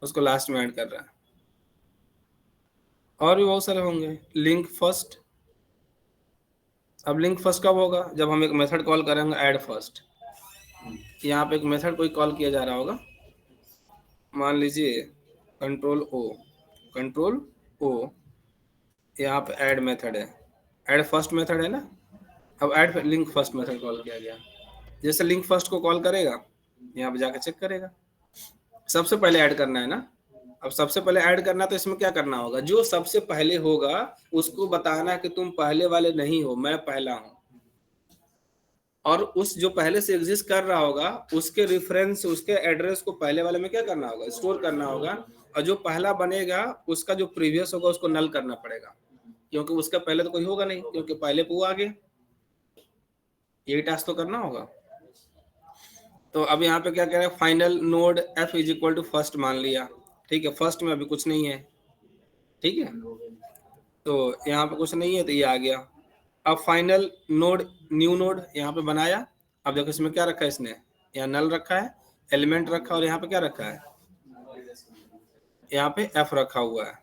[SPEAKER 1] उसको लास्ट में ऐड कर रहा है। और भी बहुत सारे होंगे। लिंक फर्स्ट, अब लिंक फर्स्ट कब होगा, जब हम एक मेथड कॉल करेंगे ऐड फर्स्ट। यहाँ पे एक मेथड कोई कॉल किया जा रहा होगा, मान लीजिए कंट्रोल ओ, यहाँ पे ऐड मेथड है, ऐड फर्स्ट मेथड है ना। अब add link first method call किया गया, जैसे लिंक फर्स्ट को कॉल करेगा, यहाँ पे जाकर चेक करेगा, सबसे पहले ऐड करना है ना। अब सबसे पहले ऐड करना, तो इसमें क्या करना होगा, जो सबसे पहले होगा उसको बताना कि तुम पहले वाले नहीं हो, मैं पहला हूं। और उस जो पहले से एग्जिस्ट कर रहा होगा उसके रेफरेंस, उसके एड्रेस को पहले वाले में क्या करना होगा, स्टोर करना होगा। और जो पहला बनेगा उसका जो प्रीवियस होगा उसको नल करना पड़ेगा, क्योंकि उसका पहले तो कोई होगा नहीं, क्योंकि पहले पे वो आ गया। यही टास्क तो करना होगा। तो अब यहाँ पे क्या कह रहा है, final node f is equal to first मान लिया, ठीक है। फर्स्ट में अभी कुछ नहीं है, ठीक है, तो यहाँ पे कुछ नहीं है तो ये आ गया। अब फाइनल नोड, न्यू नोड यहाँ पे बनाया। अब देखो इसमें क्या रखा है, इसने यहाँ नल रखा है, एलिमेंट रखा, और यहाँ पे क्या रखा है, यहाँ पे f रखा हुआ है,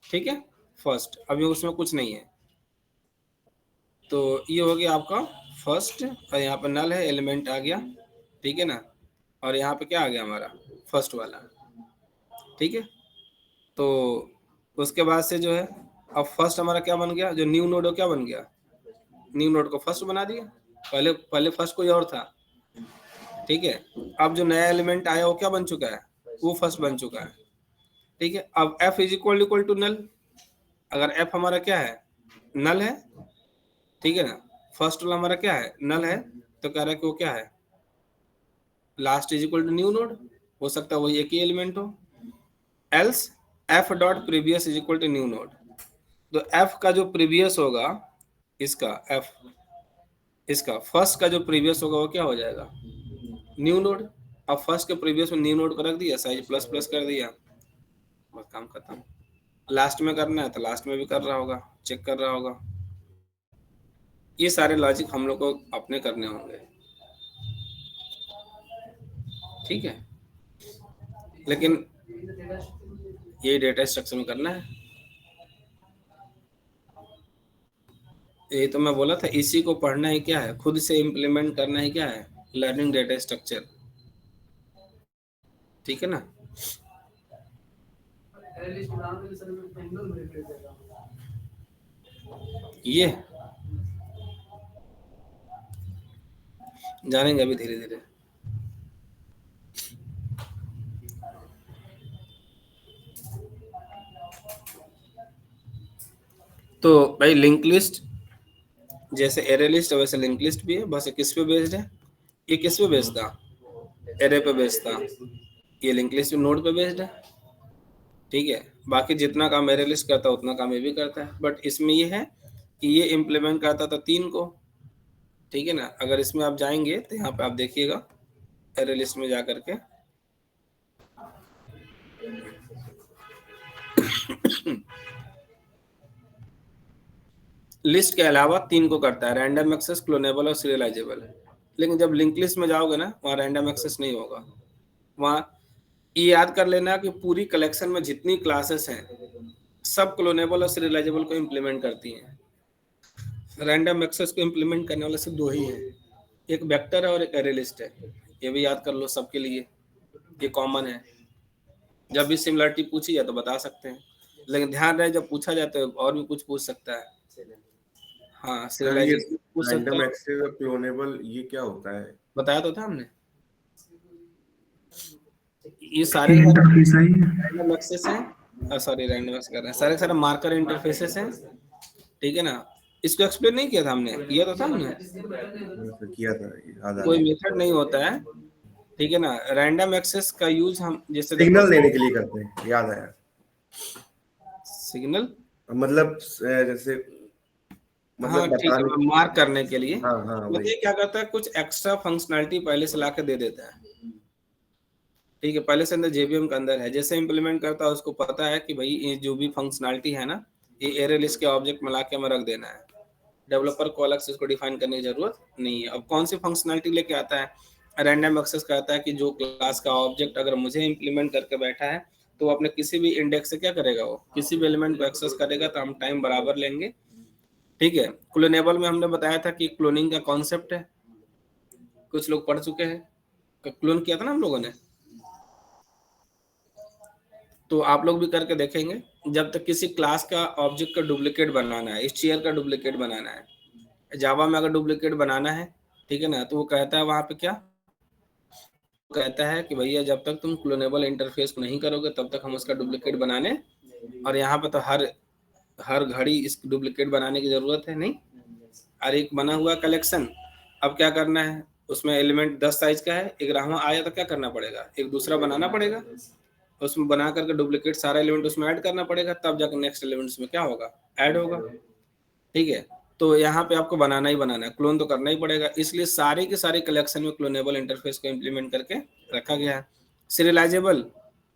[SPEAKER 1] ठीक है, फर्स्ट। अभी उसमें कुछ नहीं है, तो ये हो गया आपका फर्स्ट, और यहाँ पे नल है, एलिमेंट आ गया, ठीक है ना। और यहाँ पे क्या आ गया हमारा, फर्स्ट वाला, ठीक है। तो उसके बाद से जो है, अब फर्स्ट हमारा क्या बन गया, जो न्यू नोड हो क्या बन गया, न्यू नोड को फर्स्ट बना दिया। पहले फर्स्ट कोई और था, ठीक है। अब जो नया एलिमेंट आया वो क्या बन चुका है, वो फर्स्ट बन चुका है, ठीक है। अब f is equal to null, अगर f हमारा क्या है, नल है, ठीक है ना। फर्स्ट वाला हमारा क्या है, नल है, तो कह रहा है कि वो क्या है, last is equal to new node, हो सकता है वही एक ही एलिमेंट हो। Else f dot previous is equal to new node, तो f का जो प्रीवियस होगा, इसका f, इसका फर्स्ट का जो प्रीवियस होगा वो क्या हो जाएगा, न्यू नोड। अब फर्स्ट के प्रीवियस में न्यू नोड को रख दिया, साइज प्लस प्लस कर दिया, बस काम खत्म। लास्ट में करना है तो लास्ट में भी कर रहा होगा, चेक कर रहा होगा। ये सारे लॉजिक हम लोग को अपने करने होंगे, ठीक है। लेकिन ये डेटा स्ट्रक्चर में करना है, ये तो मैं बोला था, इसी को पढ़ना ही क्या है, खुद से इम्प्लीमेंट करना ही क्या है, लर्निंग डेटा स्ट्रक्चर, ठीक है ना। ये जानेंगे अभी धीरे धीरे। तो भाई लिंक लिस्ट जैसे एरे लिस्ट वैसे लिंक लिस्ट भी है, बस ये किस पे बेस्ड है, ये किस पे बेस्ड था, एरे पे बेस्ड था। ये लिंक लिस्ट नोड पे बेस्ड है, ठीक है। बाकी जितना काम एरे लिस्ट करता है उतना काम ये भी करता है, बट इसमें ये है कि ये इम्प्लीमेंट करता था 3 को, ठीक है ना। अगर इसमें आप जाएंगे तो यहाँ पे आप देखिएगा एरे लिस्ट में जा करके लिस्ट के अलावा 3 को करता है, रैंडम एक्सेस, क्लोनेबल और सीरियलाइजेबल। लेकिन जब लिंक लिस्ट में जाओगे ना, वहाँ रैंडम एक्सेस नहीं होगा। वहाँ ये याद कर लेना कि पूरी कलेक्शन में जितनी क्लासेस हैं सब क्लोनेबल और सीरियलाइजेबल को इम्प्लीमेंट करती हैं। रैंडम एक्सेस को इम्प्लीमेंट करने वाले सिर्फ 2 ही हैं, एक वेक्टर है और एक एरे लिस्ट है। ये भी याद कर लो सबके लिए, ये कॉमन है। जब भी सिमिलरिटी पूछी जाए तो बता सकते हैं, लेकिन ध्यान रहे जब पूछा जाता है और भी कुछ पूछ सकता है। हाँ, सीरियलाइजेशन पूछ सकता
[SPEAKER 7] रैंडम
[SPEAKER 1] है।
[SPEAKER 7] एक्सेस और क्लोनेबल ये क्या होता है,
[SPEAKER 1] बताया तो था हमने, ये सारे
[SPEAKER 3] इंटरफेस है ये।
[SPEAKER 1] रैंडम एक्सेस हैं, सॉरी रैंडम एक्सेस कर रहे हैं, सारे मार्कर इंटरफेसेस हैं, ठीक है ना। इसको एक्सप्लेन नहीं किया था हमने, किया तो था हमने।
[SPEAKER 7] किया था, याद आ
[SPEAKER 1] कोई
[SPEAKER 7] गया।
[SPEAKER 1] मेथड नहीं होता है, ठीक है ना। रैंडम एक्सेस का यूज हम जैसे
[SPEAKER 7] सिग्नल देने के लिए करते हैं, याद आया।
[SPEAKER 1] सिग्नल,
[SPEAKER 7] मतलब जैसे
[SPEAKER 1] हाँ
[SPEAKER 7] मतलब
[SPEAKER 1] ठीक है,
[SPEAKER 7] बताने।
[SPEAKER 1] मार्क करने के लिए।
[SPEAKER 7] हाँ हाँ
[SPEAKER 1] तो
[SPEAKER 7] वही।
[SPEAKER 1] ये क्या करता है, कुछ एक्स्ट्रा फंक्शनैलिटी पहले से ला के दे देता है। ठीक है, पहले से अंदर जेवीएम के अंदर है, जैसे इंप्लीमेंट करता है उसको पता है कि भाई ये जो भी फंक्शनैलिटी है ना, ये एरे लिस्ट के ऑब्जेक्ट में ला के हमें रख देना है। डेवलपर को अलग से इसको डिफाइन करने की जरूरत नहीं है। अब कौन सी फंक्शनैलिटी लेके आता है, रैंडम एक्सेस कहता है कि जो क्लास का ऑब्जेक्ट अगर मुझे इंप्लीमेंट करके बैठा है तो वो अपने किसी भी इंडेक्स से क्या करेगा, वो किसी भी एलिमेंट को एक्सेस करेगा, तो हम टाइम बराबर लेंगे। ठीक है, क्लोनेबल में हमने बताया था कि क्लोनिंग का कॉन्सेप्ट है, कुछ लोग पढ़ चुके हैं, क्लोन किया था ना हम लोगों ने, तो आप लोग भी करके देखेंगे। जब तक किसी क्लास का ऑब्जेक्ट का डुप्लीकेट बनाना है, इस चेयर का डुप्लीकेट बनाना है, जावा में अगर डुप्लीकेट बनाना है, ठीक है ना, तो वो कहता है वहां पे क्या कहता है कि भैया जब तक तुम क्लोनेबल इंटरफेस को नहीं करोगे तब तक हम उसका डुप्लीकेट बनाने, और यहाँ पे तो हर घड़ी इस डुप्लीकेट बनाने की जरूरत है नहीं। और एक बना हुआ कलेक्शन, अब क्या करना है, उसमें एलिमेंट 10 साइज का है, 11वां आया तो क्या करना पड़ेगा, एक दूसरा बनाना पड़ेगा, उसमें बना करके डुप्लीकेट सारा एलिमेंट उसमें ऐड करना पड़ेगा, तब जाकर नेक्स्ट एलिमेंट उसमें क्या होगा, ऐड होगा। ठीक है, तो यहाँ पे आपको बनाना ही बनाना है, क्लोन तो करना ही पड़ेगा, इसलिए सारे के सारे कलेक्शन में क्लोनेबल इंटरफेस को इम्प्लीमेंट करके रखा गया है। सीरियलाइजेबल,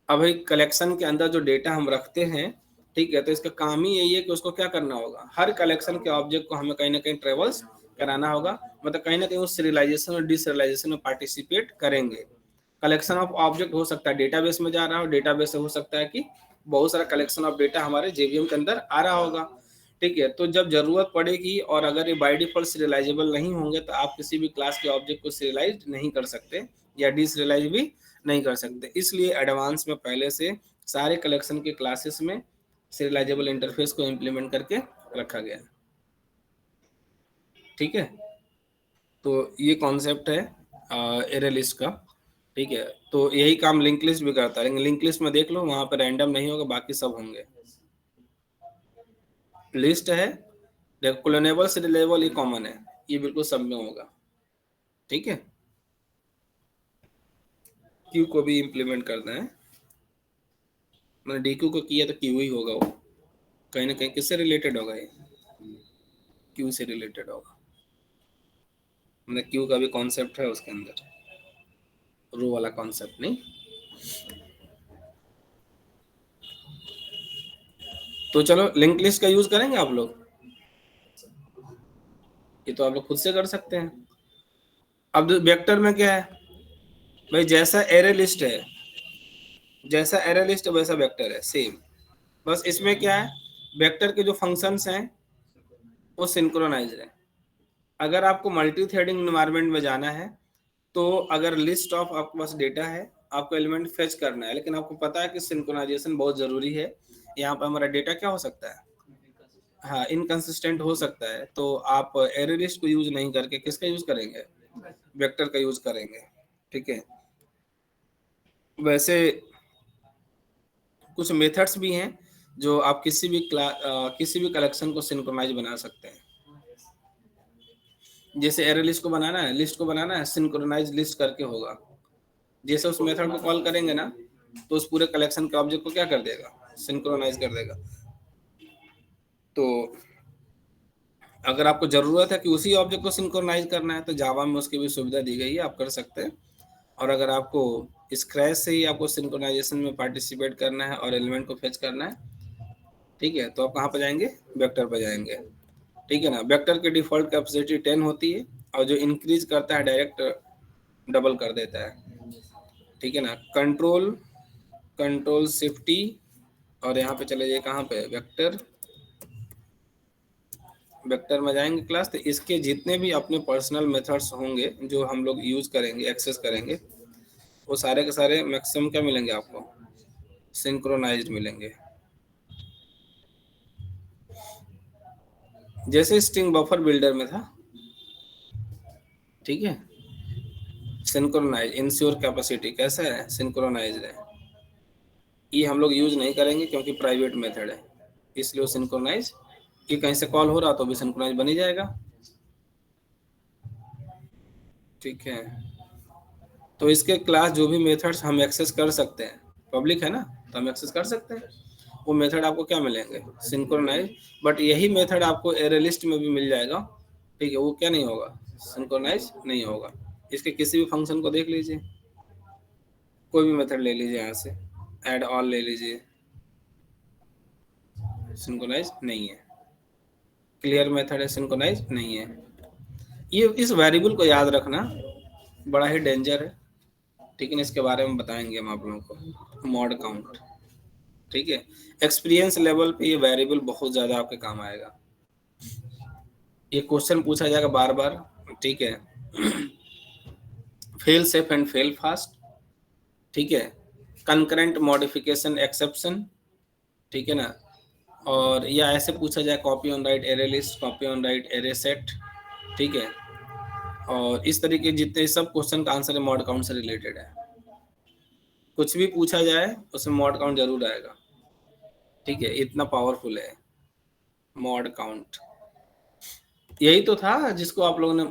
[SPEAKER 1] अब एक कलेक्शन के अंदर जो डेटा हम रखते हैं, ठीक है, तो इसका काम ही यही है कि उसको क्या करना होगा, हर कलेक्शन के ऑब्जेक्ट को हमें कहीं ना कहीं ट्रेवल्स कराना होगा, मतलब कहीं ना कहीं उस सीरियलाइजेशन और डिसीरियलाइजेशन में पार्टिसिपेट करेंगे। कलेक्शन ऑफ ऑब्जेक्ट हो सकता है डेटाबेस में जा रहा हो, डेटाबेस से हो सकता है कि बहुत सारा कलेक्शन ऑफ डेटा हमारे जेवीएम के अंदर आ रहा होगा। ठीक है, तो जब जरूरत पड़ेगी और अगर ये बाय डिफॉल्ट सीरियलाइजेबल नहीं होंगे तो आप किसी भी क्लास के ऑब्जेक्ट को सीरियलाइज नहीं कर सकते या डिसीरियलाइज भी नहीं कर सकते, इसलिए एडवांस में पहले से सारे कलेक्शन के क्लासेस में सीरियलाइजेबल इंटरफेस को इम्प्लीमेंट करके रखा गया। ठीक है, तो ये कॉन्सेप्ट है एरे लिस्ट का। ठीक है, तो यही काम लिंक लिस्ट भी करता है, लिंक लिस्ट में देख लो वहां पर रैंडम नहीं होगा, बाकी सब होंगे। लिस्ट है, देखो क्लोनेबल सीरियलाइजेबल ये कॉमन है, ये बिल्कुल सब में होगा। ठीक है, क्यू को भी इम्प्लीमेंट करना है, मैंने डीक्यू को किया तो क्यू ही होगा, वो कहीं ना कहीं किससे रिलेटेड होगा, ये क्यू से रिलेटेड होगा, मतलब क्यू का भी कॉन्सेप्ट है उसके अंदर, रो वाला कॉन्सेप्ट नहीं। तो चलो लिंक लिस्ट का यूज करेंगे आप लोग, ये तो आप लोग खुद से कर सकते हैं। अब वेक्टर में क्या है भाई, जैसा एरे लिस्ट है, जैसा एरे लिस्ट है वैसा वेक्टर है सेम, बस इसमें क्या है, वेक्टर के जो फंक्शंस हैं वो सिंक्रोनाइज है। अगर आपको मल्टी थ्रेडिंग एनवायरनमेंट में जाना है तो अगर लिस्ट ऑफ आपके पास डेटा है, आपको एलिमेंट फेच करना है, लेकिन आपको पता है कि सिंक्रोनाइजेशन बहुत जरूरी है, यहाँ पर हमारा डेटा क्या हो सकता है, हाँ इनकंसिस्टेंट हो सकता है, तो आप एरे लिस्ट को यूज नहीं करके किसका यूज करेंगे, वेक्टर का यूज करेंगे। ठीक है, वैसे कुछ मेथड्स भी हैं जो आप किसी भी कलेक्शन को सिंक्रोनाइज बना सकते हैं। जैसे एरे लिस्ट को बनाना है, लिस्ट को बनाना है, सिंक्रोनाइज लिस्ट करके होगा, जैसे उस मेथड को कॉल करेंगे ना तो उस पूरे कलेक्शन के ऑब्जेक्ट को क्या कर देगा, सिंक्रोनाइज कर देगा। तो अगर आपको जरूरत है कि उसी ऑब्जेक्ट को सिंक्रोनाइज करना है तो जावा में उसकी भी सुविधा दी गई है, आप कर सकते हैं। और अगर आपको स्क्रैच से ही आपको सिंक्रोनाइजेशन में पार्टिसिपेट करना है और एलिमेंट को फेच करना है, ठीक है, तो आप कहाँ पर जाएंगे, वेक्टर पर जाएंगे। ठीक है ना, वेक्टर की डिफॉल्ट कैपेसिटी 10 होती है और जो इंक्रीज करता है डायरेक्ट डबल कर देता है। ठीक है ना, कंट्रोल शिफ्ट टी, और यहाँ पे चले जाइए कहाँ पे, वेक्टर में जाएंगे क्लास, तो इसके जितने भी अपने पर्सनल मेथड्स होंगे जो हम लोग यूज करेंगे, एक्सेस करेंगे, वो सारे के सारे मैक्सिमम क्या मिलेंगे आपको, सिंक्रोनाइज्ड मिलेंगे। जैसे स्ट्रिंग बफर बिल्डर में था, ठीक है, सिंक्रोनाइज इंश्योर कैपेसिटी कैसा है, सिंक्रोनाइज्ड है, ये हम लोग यूज नहीं करेंगे क्योंकि प्राइवेट मेथड है, इसलिए वो सिंक्रोनाइज, कि कहीं से कॉल हो रहा तो भी सिंक्रोनाइज बन ही जाएगा। ठीक है, तो इसके क्लास जो भी मेथड्स हम एक्सेस कर सकते हैं, पब्लिक है ना, तो हम एक्सेस कर सकते हैं। वो मेथड आपको क्या मिलेंगे, सिंक्रोनाइज, बट यही मेथड आपको एरे लिस्ट में भी मिल जाएगा, ठीक है। वो क्या नहीं होगा, सिंक्रोनाइज नहीं होगा। इसके किसी भी फंक्शन को देख लीजिए, कोई भी मेथड ले लीजिए, यहाँ से ऐड ऑल ले लीजिए, सिंक्रोनाइज नहीं है। क्लियर मेथड है, सिंक्रोनाइज नहीं है। ये इस वेरिएबल को याद रखना बड़ा ही डेंजर है, ठीक है ना। इसके बारे में बताएंगे हम आप लोगों को, मॉड काउंट, ठीक है। एक्सपीरियंस लेवल पे ये वेरिएबल बहुत ज्यादा आपके काम आएगा। ये क्वेश्चन पूछा जाएगा बार बार, ठीक है। Fail safe and fail fast, ठीक है। कंकरेंट मॉडिफिकेशन एक्सेप्शन, ठीक है ना। और या ऐसे पूछा जाए copy on right array list, copy on right array set, ठीक है। और इस तरीके जितने सब क्वेश्चन का आंसर मॉड काउंट से रिलेटेड है। कुछ भी पूछा जाए उसमें मॉड काउंट जरूर आएगा, ठीक है। इतना पावरफुल है मॉड काउंट। यही तो था जिसको आप लोगों ने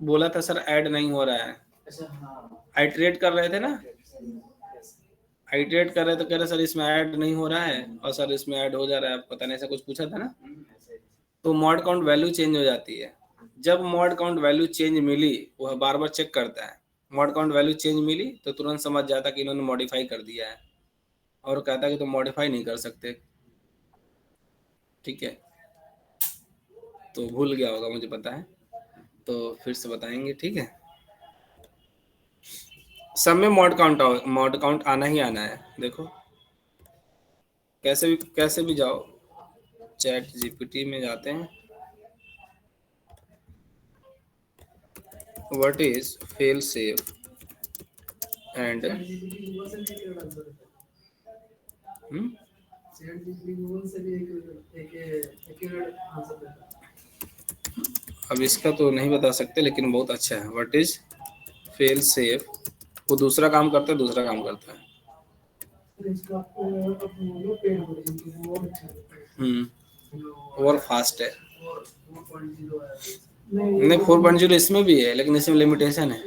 [SPEAKER 1] बोला था सर ऐड नहीं हो रहा है, आइटरेट कर रहे थे ना, आइटरेट कर रहे तो कह रहे सर इसमें ऐड नहीं हो रहा है और सर इसमें ऐड हो जा रहा है, पता नहीं ऐसा कुछ पूछा था ना। तो मॉड काउंट वैल्यू चेंज हो जाती है। जब मॉड काउंट वैल्यू चेंज मिली, वह बार बार चेक करता है, मॉड काउंट वैल्यू चेंज मिली तो तुरंत समझ जाता कि इन्होंने मॉडिफाई कर दिया है, और कहता कि तुम मॉडिफाई नहीं कर सकते, ठीक है। तो भूल गया होगा मुझे पता है, तो फिर से बताएंगे, ठीक है। सब में मॉड काउंट आना ही आना है। देखो कैसे भी जाओ, चैट जीपीटी में जाते हैं, what is fail safe and अब इसका तो नहीं बता सकते, लेकिन बहुत अच्छा है। व्हाट इज फेल सेफ, वो दूसरा काम करता है, दूसरा काम करता है। और फास्ट है, नहीं 4.0 इसमें भी है, लेकिन इसमें लिमिटेशन है।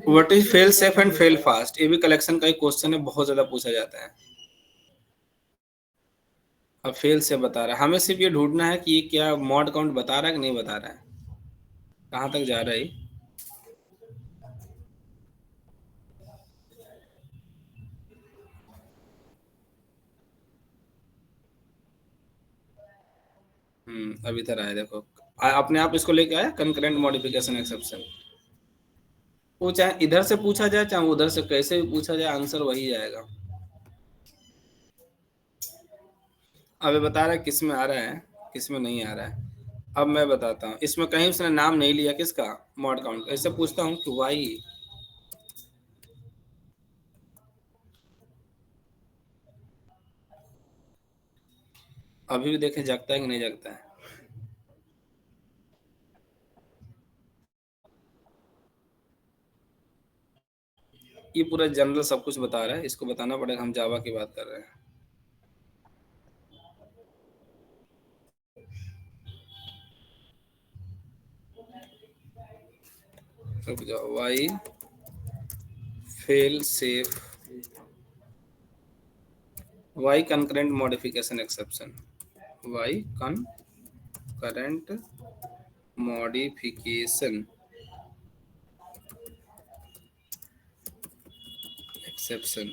[SPEAKER 1] What is fail safe and fail fast, ये भी कलेक्शन का एक क्वेश्चन है, बहुत ज्यादा पूछा जाता है। अब फेल से बता रहा है, हमें सिर्फ ये ढूंढना है कि ये क्या मॉड काउंट बता रहा है कि नहीं बता रहा है, कहाँ तक जा रहा है। अभी तरह है, देखो अपने आप इसको लेके आया कंकरेंट मॉडिफिकेशन एक्सेप्शन। वो चाहे इधर से पूछा जाए चाहे उधर से, कैसे भी पूछा जाए आंसर वही जाएगा। अभी बता रहा है किस में आ रहा है किस में नहीं आ रहा है। अब मैं बताता हूँ, इसमें कहीं उसने नाम नहीं लिया किसका, मॉड काउंट। ऐसे पूछता हूँ कि वाई अभी भी देखें जगता है कि नहीं जगता है। ये पूरा जनरल सब कुछ बता रहा है, इसको बताना पड़ेगा, हम जावा की बात कर रहे हैं। रुक जाओ, why fail safe, why concurrent modification exception, why concurrent modification exception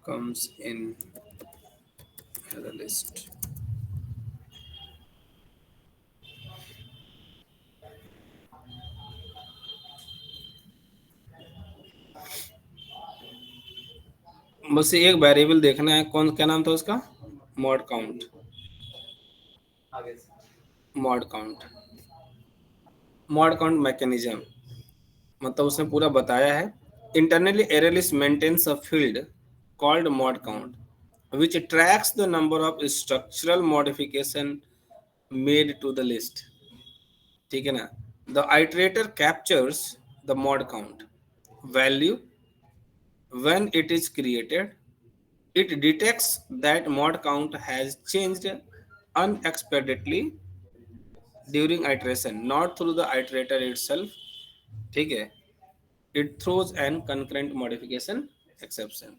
[SPEAKER 1] comes in the list. बस एक वेरिएबल देखना है, कौन क्या नाम था उसका, mod count. Mod count mechanism, मतलब उसने पूरा बताया है। Internally array list maintains a field called mod count which tracks the number of structural modification made to the list, ठीक है ना। The iterator captures the mod count value when it is created. It detects that mod count has changed unexpectedly during iteration, not through the iterator itself, ठीक है, it throws an concurrent modification exception.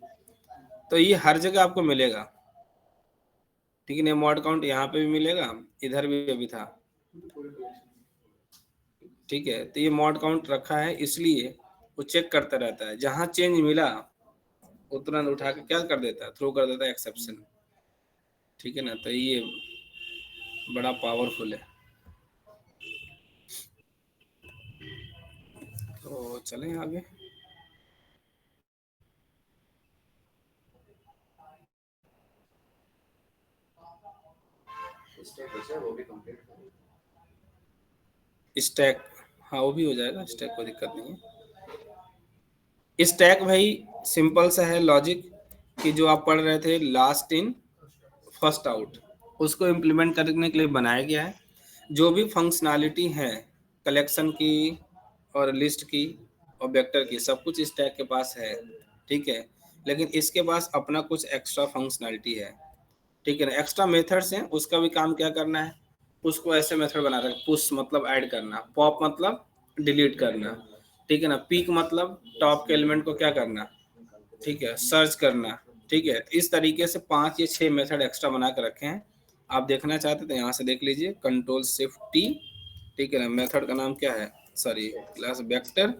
[SPEAKER 1] तो ये हर जगह आपको मिलेगा, ठीक है ना। मॉड काउंट यहाँ पे भी मिलेगा, इधर भी अभी था, ठीक है। तो ये मॉड काउंट रखा है इसलिए वो चेक करता रहता है, जहां चेंज मिला वो तुरंत उठा के क्या कर देता है, थ्रो कर देता है एक्सेप्शन, ठीक है ना। तो ये बड़ा पावरफुल है। तो चलें आगे। स्टैक, हाँ वो भी हो जाएगा, स्टैक कोई दिक्कत नहीं है। स्टैक भाई सिंपल सा है लॉजिक कि जो आप पढ़ रहे थे लास्ट इन फर्स्ट आउट, उसको इम्प्लीमेंट करने के लिए बनाया गया है। जो भी फंक्शनैलिटी है कलेक्शन की और लिस्ट की और वेक्टर की, सब कुछ स्टैक के पास है, ठीक है। लेकिन इसके पास अपना कुछ एक्स्ट्रा फंक्शनैलिटी है, ठीक है ना। एक्स्ट्रा मेथड्स हैं, उसका भी काम क्या करना है, उसको ऐसे मेथड बना रहे, पुश मतलब ऐड करना, पॉप मतलब डिलीट करना, ठीक है ना। पीक मतलब टॉप के एलिमेंट को क्या करना, ठीक है, सर्च करना, ठीक है। इस तरीके से 5 या 6 मेथड एक्स्ट्रा बना के रखे हैं। आप देखना चाहते तो यहाँ से देख लीजिए, कंट्रोल शिफ्ट टी, ठीक है ना। मेथड का नाम क्या है, सॉरी क्लास वेक्टर,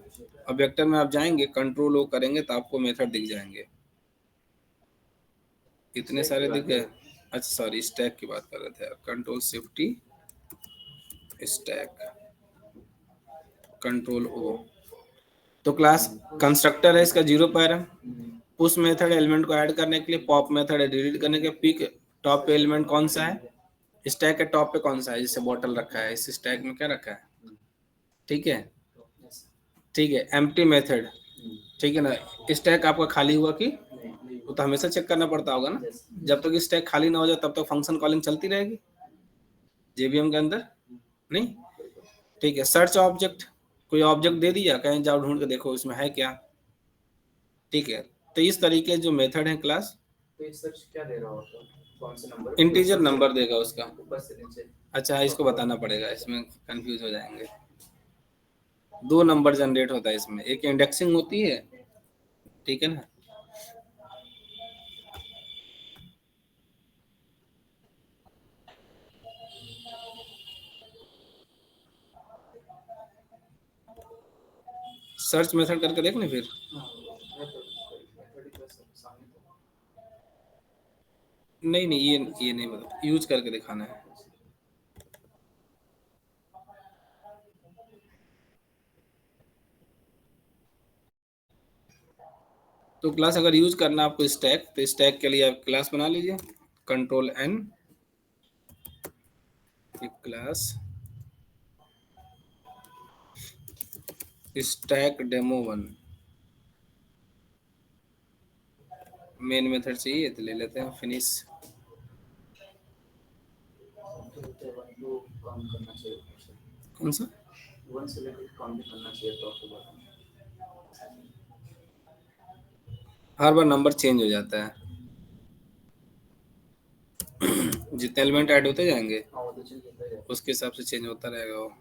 [SPEAKER 1] और वेक्टर में आप जाएंगे कंट्रोल ओ करेंगे तो आपको मेथड दिख जाएंगे, इतने सारे दिख गए। अच्छा सॉरी, स्टैक की बात कर रहे थे, control shift T, stack, control O. तो क्लास कंस्ट्रक्टर है इसका 0 पैरम, पुश मेथड एलिमेंट को ऐड करने के लिए, पॉप मेथड है डिलीट करने के, पिक टॉप पे एलिमेंट कौन सा है, स्टैक के टॉप पे कौन सा है, जैसे बॉटल रखा है, इस स्टैक में क्या रखा है, ठीक है, ठीक है। एम्प्टी मेथड, ठीक है ना। स्टैक आपका खाली हुआ कि, वो तो हमेशा चेक करना पड़ता होगा ना, जब तक स्टैक खाली ना हो जाए तब तक फंक्शन कॉलिंग चलती रहेगी जेवीएम के अंदर, नहीं, ठीक है। सर्च ऑब्जेक्ट, कोई ऑब्जेक्ट दे दिया, कहीं जाओ ढूंढ के देखो इसमें है क्या, ठीक है। तो इस तरीके जो मेथड है क्लास,
[SPEAKER 9] क्या दे रहा होता, कौन से नंबर,
[SPEAKER 1] इंटीजर नंबर देगा उसका। अच्छा इसको बताना पड़ेगा, इसमें कंफ्यूज हो जाएंगे। 2 नंबर जनरेट होता है इसमें, एक इंडेक्सिंग होती है, ठीक है ना। सर्च मेथड करके देख लें फिर। नहीं नहीं, ये नहीं, मतलब यूज करके दिखाना है। तो क्लास अगर यूज करना आपको स्टैक, तो स्टैक के लिए आप क्लास बना लीजिए, control N, class stack demo 1, main method चाहिए तो ले लेते हैं फिनिश। कौन सा, हर बार नंबर चेंज हो जाता है, जितने एलिमेंट ऐड होते जाएंगे उसके हिसाब से चेंज होता रहेगा वो।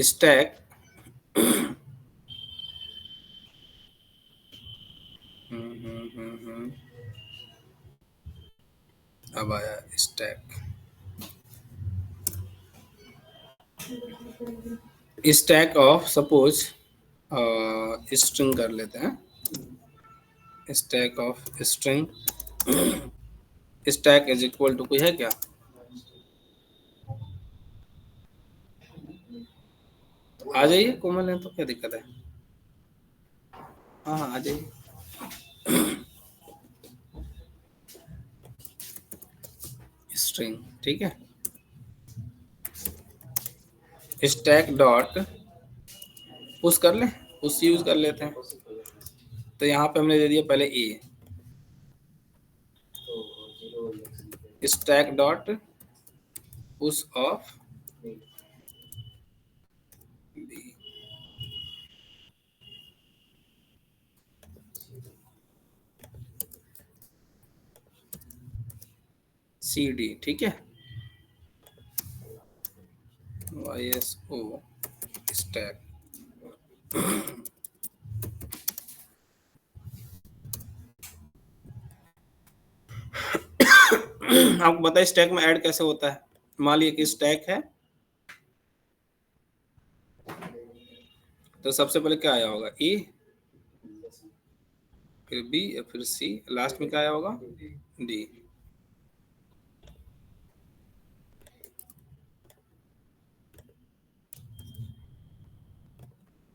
[SPEAKER 1] स्टैक अब आया stack, stack of suppose string कर लेते हैं, stack of string, stack is equal to कोई है क्या, आ जाइए कोमल है तो क्या दिक्कत है, हाँ हाँ आ जाइए। स्ट्रिंग, ठीक है, स्टैक डॉट पुश कर ले, पुश यूज कर लेते हैं। तो यहाँ पे हमने दे दिया पहले A, stack dot push of B, C D, ठीक है। ISO stack. आपको पता है स्टैक में ऐड कैसे होता है? मान लीजिए कि स्टैक है, तो सबसे पहले क्या आया होगा? E, फिर B, फिर C, लास्ट में क्या आया होगा? D।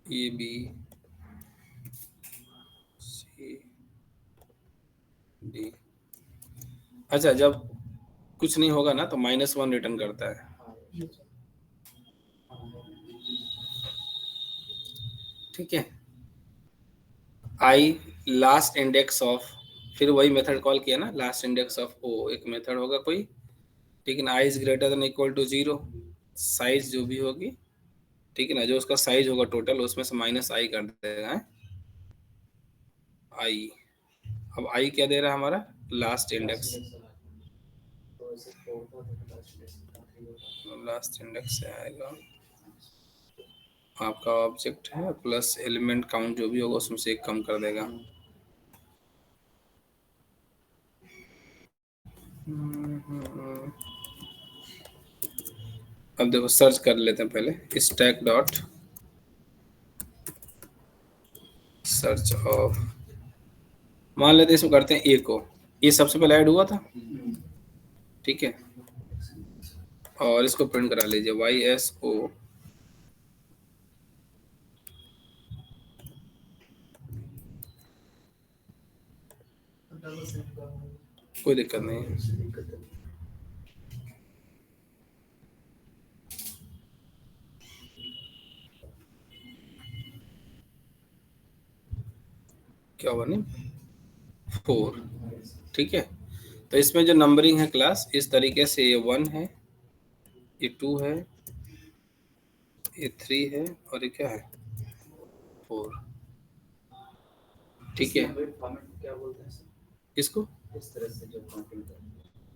[SPEAKER 1] A, B, C, D। अच्छा, जब कुछ नहीं होगा ना तो -1 रिटर्न करता है। ठीक है। I लास्ट इंडेक्स ऑफ, फिर वही मेथड कॉल किया ना, लास्ट इंडेक्स ऑफ O एक मेथड होगा कोई, ठीक है ना। I is greater than equal to 0, size जो भी होगी, ठीक है ना, जो उसका साइज होगा टोटल उसमें से -I कर देगा I। अब I क्या दे रहा है हमारा? Last index. लास्ट इंडेक्स से आएगा आपका ऑब्जेक्ट है प्लस एलिमेंट काउंट जो भी होगा उसमें से 1 कम कर देगा। अब देखो सर्च कर लेते हैं पहले, स्टैक डॉट सर्च ऑफ, मान लेते हैं इसमें करते हैं A को, ये सबसे पहले ऐड हुआ था, ठीक है, और इसको प्रिंट करा लीजिए YSO कोई दिक्कत नहीं है। क्या हुआ? नहीं 4, ठीक है। तो इसमें जो नंबरिंग है क्लास इस तरीके से, ये 1 है, ये 2 है, ये 3 है, और ये क्या है? 4, ठीक है।
[SPEAKER 9] क्या बोलते हैं सर?
[SPEAKER 1] इसको
[SPEAKER 9] इस तरह से जब कंप्यूटर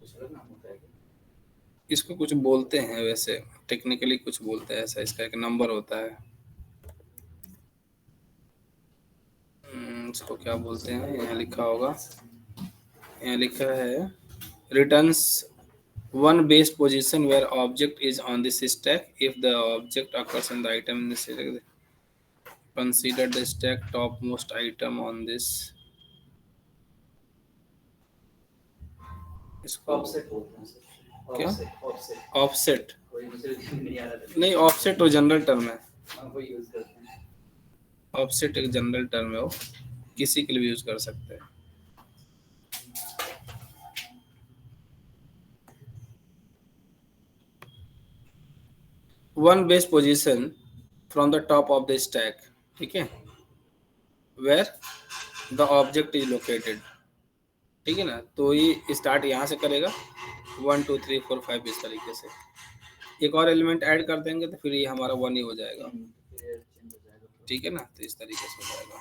[SPEAKER 9] कुछ अलग नाम होता है क्या?
[SPEAKER 1] इसको कुछ बोलते हैं, वैसे टेक्निकली कुछ बोलते हैं ऐसा, इसका एक नंबर होता है। इसको क्या बोलते हैं? यहाँ लिखा होगा, यहाँ लिखा है returns one base position where object is on this stack if the object occurs in the item in this stack, consider the stack topmost item on this। इसको
[SPEAKER 9] ऑफसेट बोलते हैं सर।
[SPEAKER 1] क्या?
[SPEAKER 9] ऑफसेट।
[SPEAKER 1] ऑफसेट
[SPEAKER 9] कोई मुझे नहीं आ रहा था।
[SPEAKER 1] नहीं, ऑफसेट तो जनरल टर्म है,
[SPEAKER 9] हम वो यूज करते हैं।
[SPEAKER 1] ऑफसेट एक जनरल टर्म है, वो किसी के लिए भी यूज कर सकते हैं। One base position from the top of the stack, ठीक है, where the object is located, ठीक है ना। तो ये स्टार्ट यहाँ से करेगा 1 2 3 4 5 इस तरीके से। एक और एलिमेंट ऐड कर देंगे तो फिर ये हमारा 1 ही हो जाएगा, ठीक है ना। तो इस तरीके से हो जाएगा।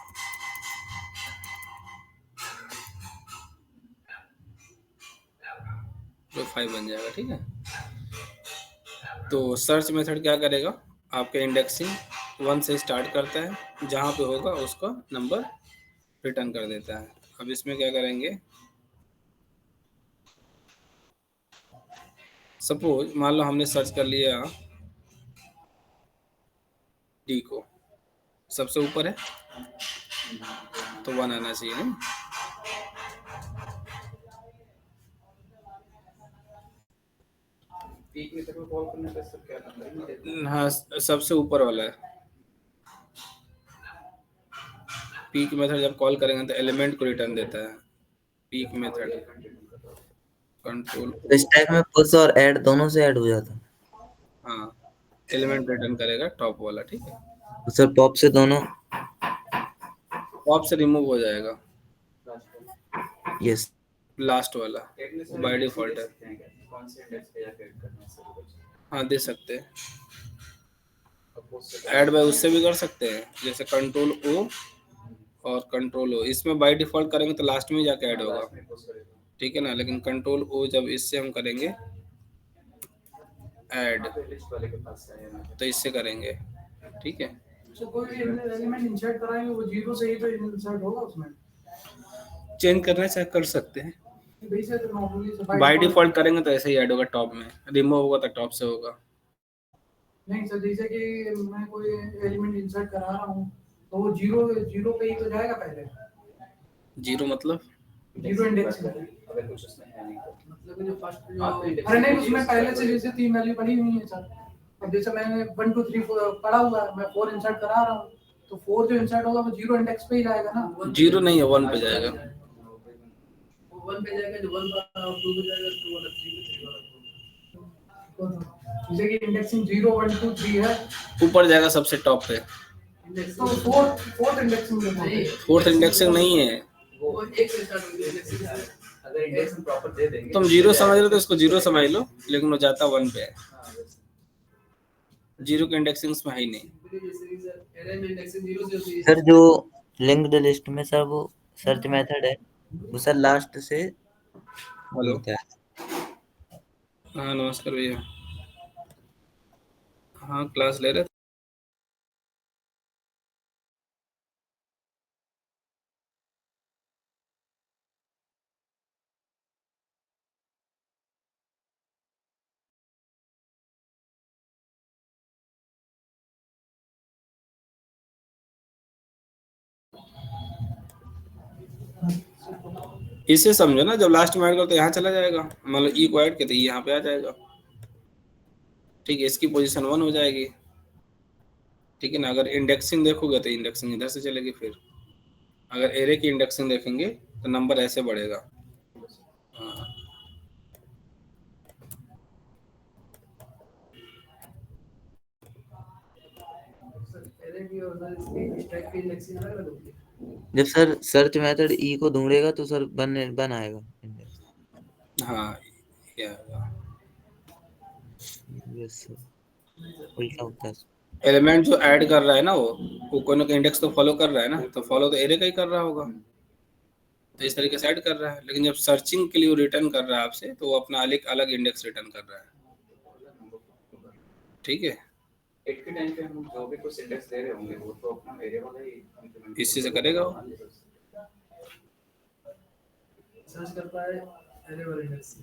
[SPEAKER 1] तो 5 बन जाएगा, ठीक है। तो सर्च मेथड क्या करेगा? आपके इंडेक्सिंग 1 से स्टार्ट करता है, जहाँ पे होगा उसका नंबर रिटर्न कर देता है। अब इसमें क्या करेंगे? सपोज मान लो हमने सर्च कर लिया डी को, सबसे ऊपर है तो 1 आना चाहिए ना।
[SPEAKER 9] पीक मेथड को कॉल करने पे सर क्या नंबर?
[SPEAKER 1] हाँ, सबसे ऊपर वाला है। पीक मेथड जब कॉल करेंगे तो एलिमेंट को रिटर्न देता है। पीक मेथड कंट्रोल,
[SPEAKER 8] तो स्टैक में पुश और ऐड दोनों से ऐड हो जाता है।
[SPEAKER 1] हाँ, एलिमेंट रिटर्न करेगा टॉप वाला, ठीक है।
[SPEAKER 8] तो सर पॉप से दोनों,
[SPEAKER 1] टॉप से रिमूव हो जाएगा
[SPEAKER 8] यस।
[SPEAKER 1] लास्ट वाला, बाय डिफॉल्ट है।
[SPEAKER 9] कौन से इंडेक्स पे जाकर ऐड करना है सर?
[SPEAKER 1] हाँ, दे सकते हैं। ऐड बाय उससे भी कर सकते हैं, जैसे कंट्रोल ओ और कंट्रोल ओ। इसमें बाय डिफॉल्ट करेंगे तो लास्ट में जाके ऐड होगा, ठीक है ना। लेकिन कंट्रोल ओ जब इससे हम करेंगे ऐड,
[SPEAKER 9] लिस्ट वाले के पास है ना।
[SPEAKER 1] तो इससे करेंगे, ठीक है।
[SPEAKER 3] तो कोई भी एलिमेंट इंसर्ट कराएंगे वो जीरो से ही तो इंसर्ट होगा उसमें।
[SPEAKER 1] चेंज करना चाहे कर सकते हैं,
[SPEAKER 3] वैसे तो नॉर्मली से
[SPEAKER 1] बाय डिफॉल्ट करेंगे तो ऐसे ही ऐड होगा टॉप में, रिमूव होगा तो टॉप से होगा।
[SPEAKER 3] नहीं सर, जैसे कि मैं कोई एलिमेंट इंसर्ट करा रहा हूँ तो वो जीरो जीरो पे ही तो जाएगा पहले।
[SPEAKER 1] जीरो मतलब
[SPEAKER 3] जीरो इंडेक्स
[SPEAKER 9] अगर कुछ उसमें है नहीं तो
[SPEAKER 3] मतलब कि जो फर्स्ट जो
[SPEAKER 9] हाँ, तो index
[SPEAKER 3] अरे नहीं
[SPEAKER 9] में
[SPEAKER 3] उसमें
[SPEAKER 9] use
[SPEAKER 3] पहले
[SPEAKER 9] कर
[SPEAKER 3] से
[SPEAKER 9] लो।
[SPEAKER 3] जैसे 3 वैल्यू बनी हुई है सर। अब जैसे मैंने 1 2 3 4 पढ़ा हुआ है, मैं 4 इंसर्ट करा रहा हूँ तो 4 जो इंसर्ट होगा वो जीरो इंडेक्स पे ही जाएगा ना।
[SPEAKER 1] जीरो नहीं है, 1 पे जाएगा।
[SPEAKER 3] वो 1 पे जाएगा, जो 1 पर 2 पे जाएगा तो 1 3 पे जाएगा। जैसे कि इंडेक्सिंग 0 1 2 3 है,
[SPEAKER 1] ऊपर जाएगा सबसे टॉप पे।
[SPEAKER 3] तो फोर्थ इंडेक्सिंग नहीं,
[SPEAKER 1] फोर्थ इंडेक्सिंग नहीं है,
[SPEAKER 3] वो एक से स्टार्ट होगी इंडेक्सिंग।
[SPEAKER 9] अगर इंडेक्स में प्रॉपर दे देंगे
[SPEAKER 1] तुम जीरो समझ लो तो इसको जीरो समझ लो, लेकिन वो जाता 1 पे है।
[SPEAKER 9] हाँ, बस।
[SPEAKER 1] जीरो की इंडेक्सिंग में है ही नहीं।
[SPEAKER 8] सर जो लिंक्ड लिस्ट में सर वो सर्च मेथड है वो सर लास्ट से
[SPEAKER 1] हेलो,
[SPEAKER 8] मिलता है।
[SPEAKER 1] हाँ नमस्कार भैया, हाँ क्लास ले रहे थे। इसे समझो ना, जब लास्ट में ऐड करो तो यहाँ चला जाएगा, मतलब ई को ऐड किया तो यहाँ पे आ जाएगा, ठीक है। इसकी पोजीशन 1 हो जाएगी, ठीक है ना। अगर इंडेक्सिंग देखोगे तो इंडेक्सिंग इधर से चलेगी, फिर अगर एरे की इंडेक्सिंग देखेंगे तो नंबर ऐसे बढ़ेगा। हाँ,
[SPEAKER 8] जब सर सर्च मेथड ई को ढूंढेगा तो सर बन आएगा इंडेक्स।
[SPEAKER 1] हाँ ये आएगा।
[SPEAKER 8] यस सर, उल्टा होता है।
[SPEAKER 1] एलिमेंट जो ऐड कर रहा है ना, वो कोई ना कोई इंडेक्स तो फॉलो कर रहा है ना, तो फॉलो तो एरे का ही कर रहा होगा, तो इस तरीके से ऐड कर रहा है। लेकिन जब सर्चिंग के लिए वो रिटर्न कर रहा है आपसे, तो वो अपना अलग अलग इंडेक्स रिटर्न कर रहा है, ठीक है।
[SPEAKER 9] एट के टाइम पे हम जो भी कुछ इंडेक्स दे रहे होंगे वो तो अपना एरे वाला ही implement
[SPEAKER 1] इसी से करेगा वो।
[SPEAKER 3] सर्च करता है एरे वाले इंडेक्स।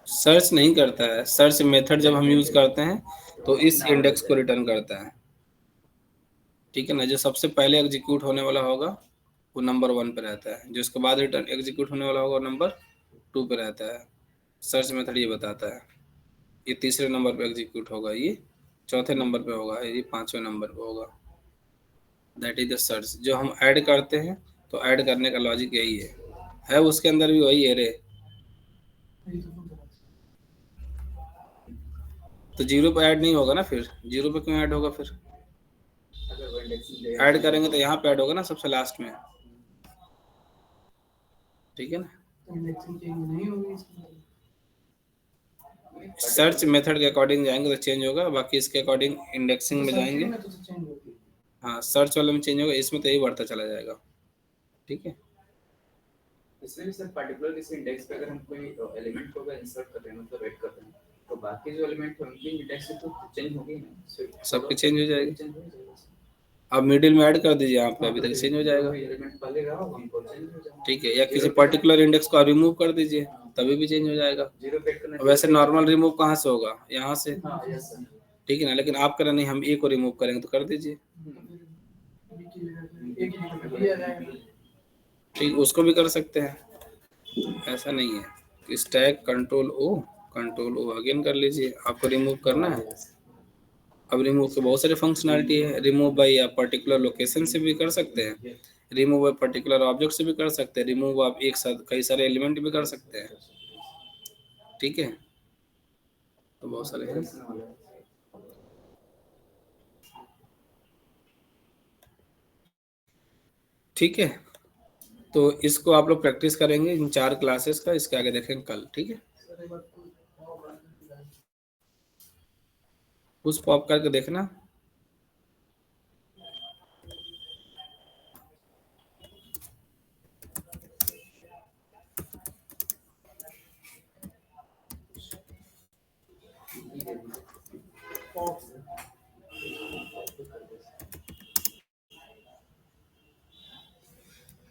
[SPEAKER 1] सर्च नहीं करता है, सर्च मेथड जब हम यूज करते हैं तो इस इंडेक्स को रिटर्न करता है, ठीक है ना। जो सबसे पहले एग्जीक्यूट होने वाला होगा वो नंबर 1 पे रहता है, जो उसके बाद रिटर्न एग्जीक्यूट होने वाला होगा नंबर 2 पे रहता है। सर्च मेथड ये बताता है, ये तीसरे नंबर पे एग्जीक्यूट होगा, ये चौथे नंबर पे होगा, ये पांचवें नंबर पे होगा। That is the search. जो हम ऐड करते हैं तो ऐड करने का लॉजिक यही है उसके अंदर भी वही एरे। तो जीरो पे ऐड नहीं होगा ना, फिर जीरो पे क्यों ऐड होगा? फिर
[SPEAKER 9] अगर वो इंडेक्सिंग दे
[SPEAKER 1] ऐड करेंगे तो यहाँ पे ऐड होगा ना सबसे लास्ट में, ठीक है ना।
[SPEAKER 3] इंडेक्सिंग चेंज नहीं होगी इसमें।
[SPEAKER 1] सर्च मेथड के अकॉर्डिंग जाएंगे तो चेंज होगा, बाकी इसके अकॉर्डिंग इंडेक्सिंग में जाएंगे,
[SPEAKER 3] में तो चेंज होगी।
[SPEAKER 1] हाँ सर्च वाले में चेंज होगा, इसमें तो यही बढ़ता चला जाएगा, ठीक है।
[SPEAKER 9] इसमें भी सर पर्टिकुलर किसी इंडेक्स पे अगर हम कोई एलिमेंट को इंसर्ट कर रहे हैं मतलब ऐड कर रहे हैं तो बाकी जो एलिमेंट है उनकी इंडेक्स तो चेंज होगी ना,
[SPEAKER 1] सबके चेंज हो जाएगी।
[SPEAKER 9] चेंज हो जाएगा।
[SPEAKER 1] आप मिडिल में ऐड कर दीजिए यहाँ पे, अभी तक चेंज हो जाएगा,
[SPEAKER 9] एलिमेंट पहले रहा होगा उनको चेंज हो जाएगा,
[SPEAKER 1] ठीक है। या किसी पर्टिकुलर इंडेक्स को रिमूव कर दीजिए तभी भी चेंज हो जाएगा।
[SPEAKER 9] जीरो पे ऐड करना
[SPEAKER 1] वैसे नॉर्मल रिमूव कहाँ से होगा? यहाँ से,
[SPEAKER 9] हाँ यस सर।
[SPEAKER 1] ठीक है ना। लेकिन आप करें नहीं, हम ए को रिमूव करेंगे तो कर दीजिए,
[SPEAKER 3] एक ही आ जाएगा।
[SPEAKER 1] ठीक, उसको भी कर सकते हैं, ऐसा नहीं है। स्टैक कंट्रोल ओ अगेन कर लीजिए, आपको रिमूव करना है। अब रिमूव के बहुत सारे फंक्शनैलिटी है, रिमूव बाय आप पर्टिकुलर लोकेशन से भी कर सकते हैं, रिमूव बाय पर्टिकुलर ऑब्जेक्ट से भी कर सकते हैं, रिमूव आप एक साथ कई सारे एलिमेंट भी कर सकते हैं, ठीक है। तो बहुत सारे हैं, ठीक है। तो इसको आप लोग प्रैक्टिस करेंगे इन 4 क्लासेस का, इसके आगे देखेंगे कल, ठीक है। पुश पॉप करके देखना।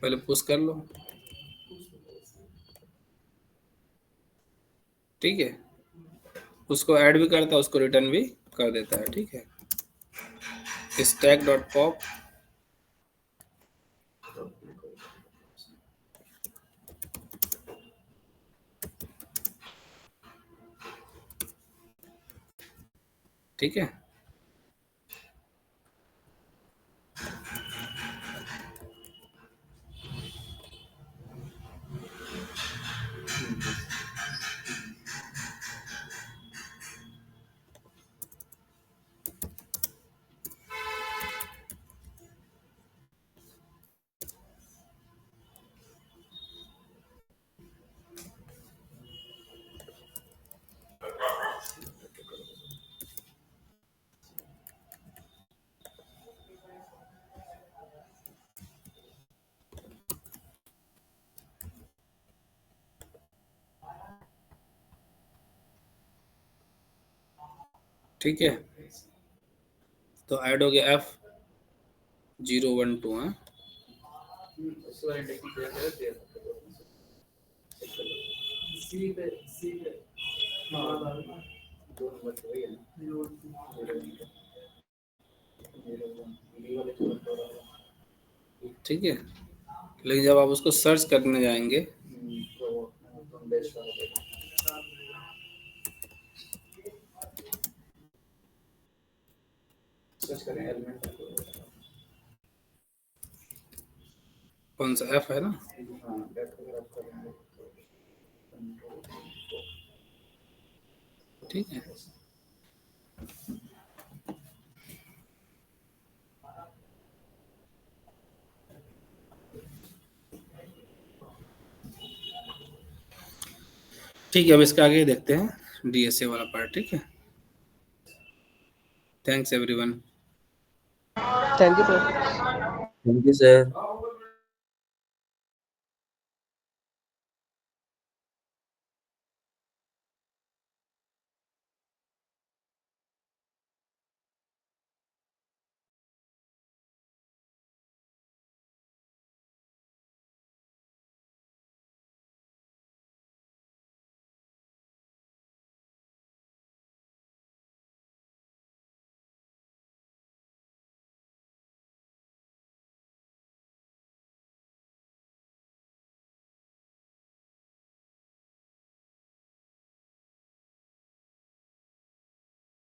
[SPEAKER 1] पहले पुश कर लो, ठीक है। उसको ऐड भी करता है, उसको रिटर्न भी कर देता है, ठीक है। स्टैक डॉट पॉप, ठीक है। ठीक है, तो ऐड हो गया F012 है।
[SPEAKER 9] उसके बारे में क्लियर कर दिया सी पे हाँ 2 नंबर तो वही है ना,
[SPEAKER 1] ठीक है। लेकिन जब आप उसको सर्च करने जाएंगे
[SPEAKER 9] तो बेस्ट वाला सर्च करें एलिमेंट,
[SPEAKER 1] कौन सा F है ना,
[SPEAKER 9] हाँ डेट वगैरह करेंगे
[SPEAKER 1] ठीक है। ठीक है, अब इसके आगे देखते हैं DSA वाला पार्ट, ठीक है। Thanks everyone.
[SPEAKER 6] Thank you sir.
[SPEAKER 8] Thank you sir.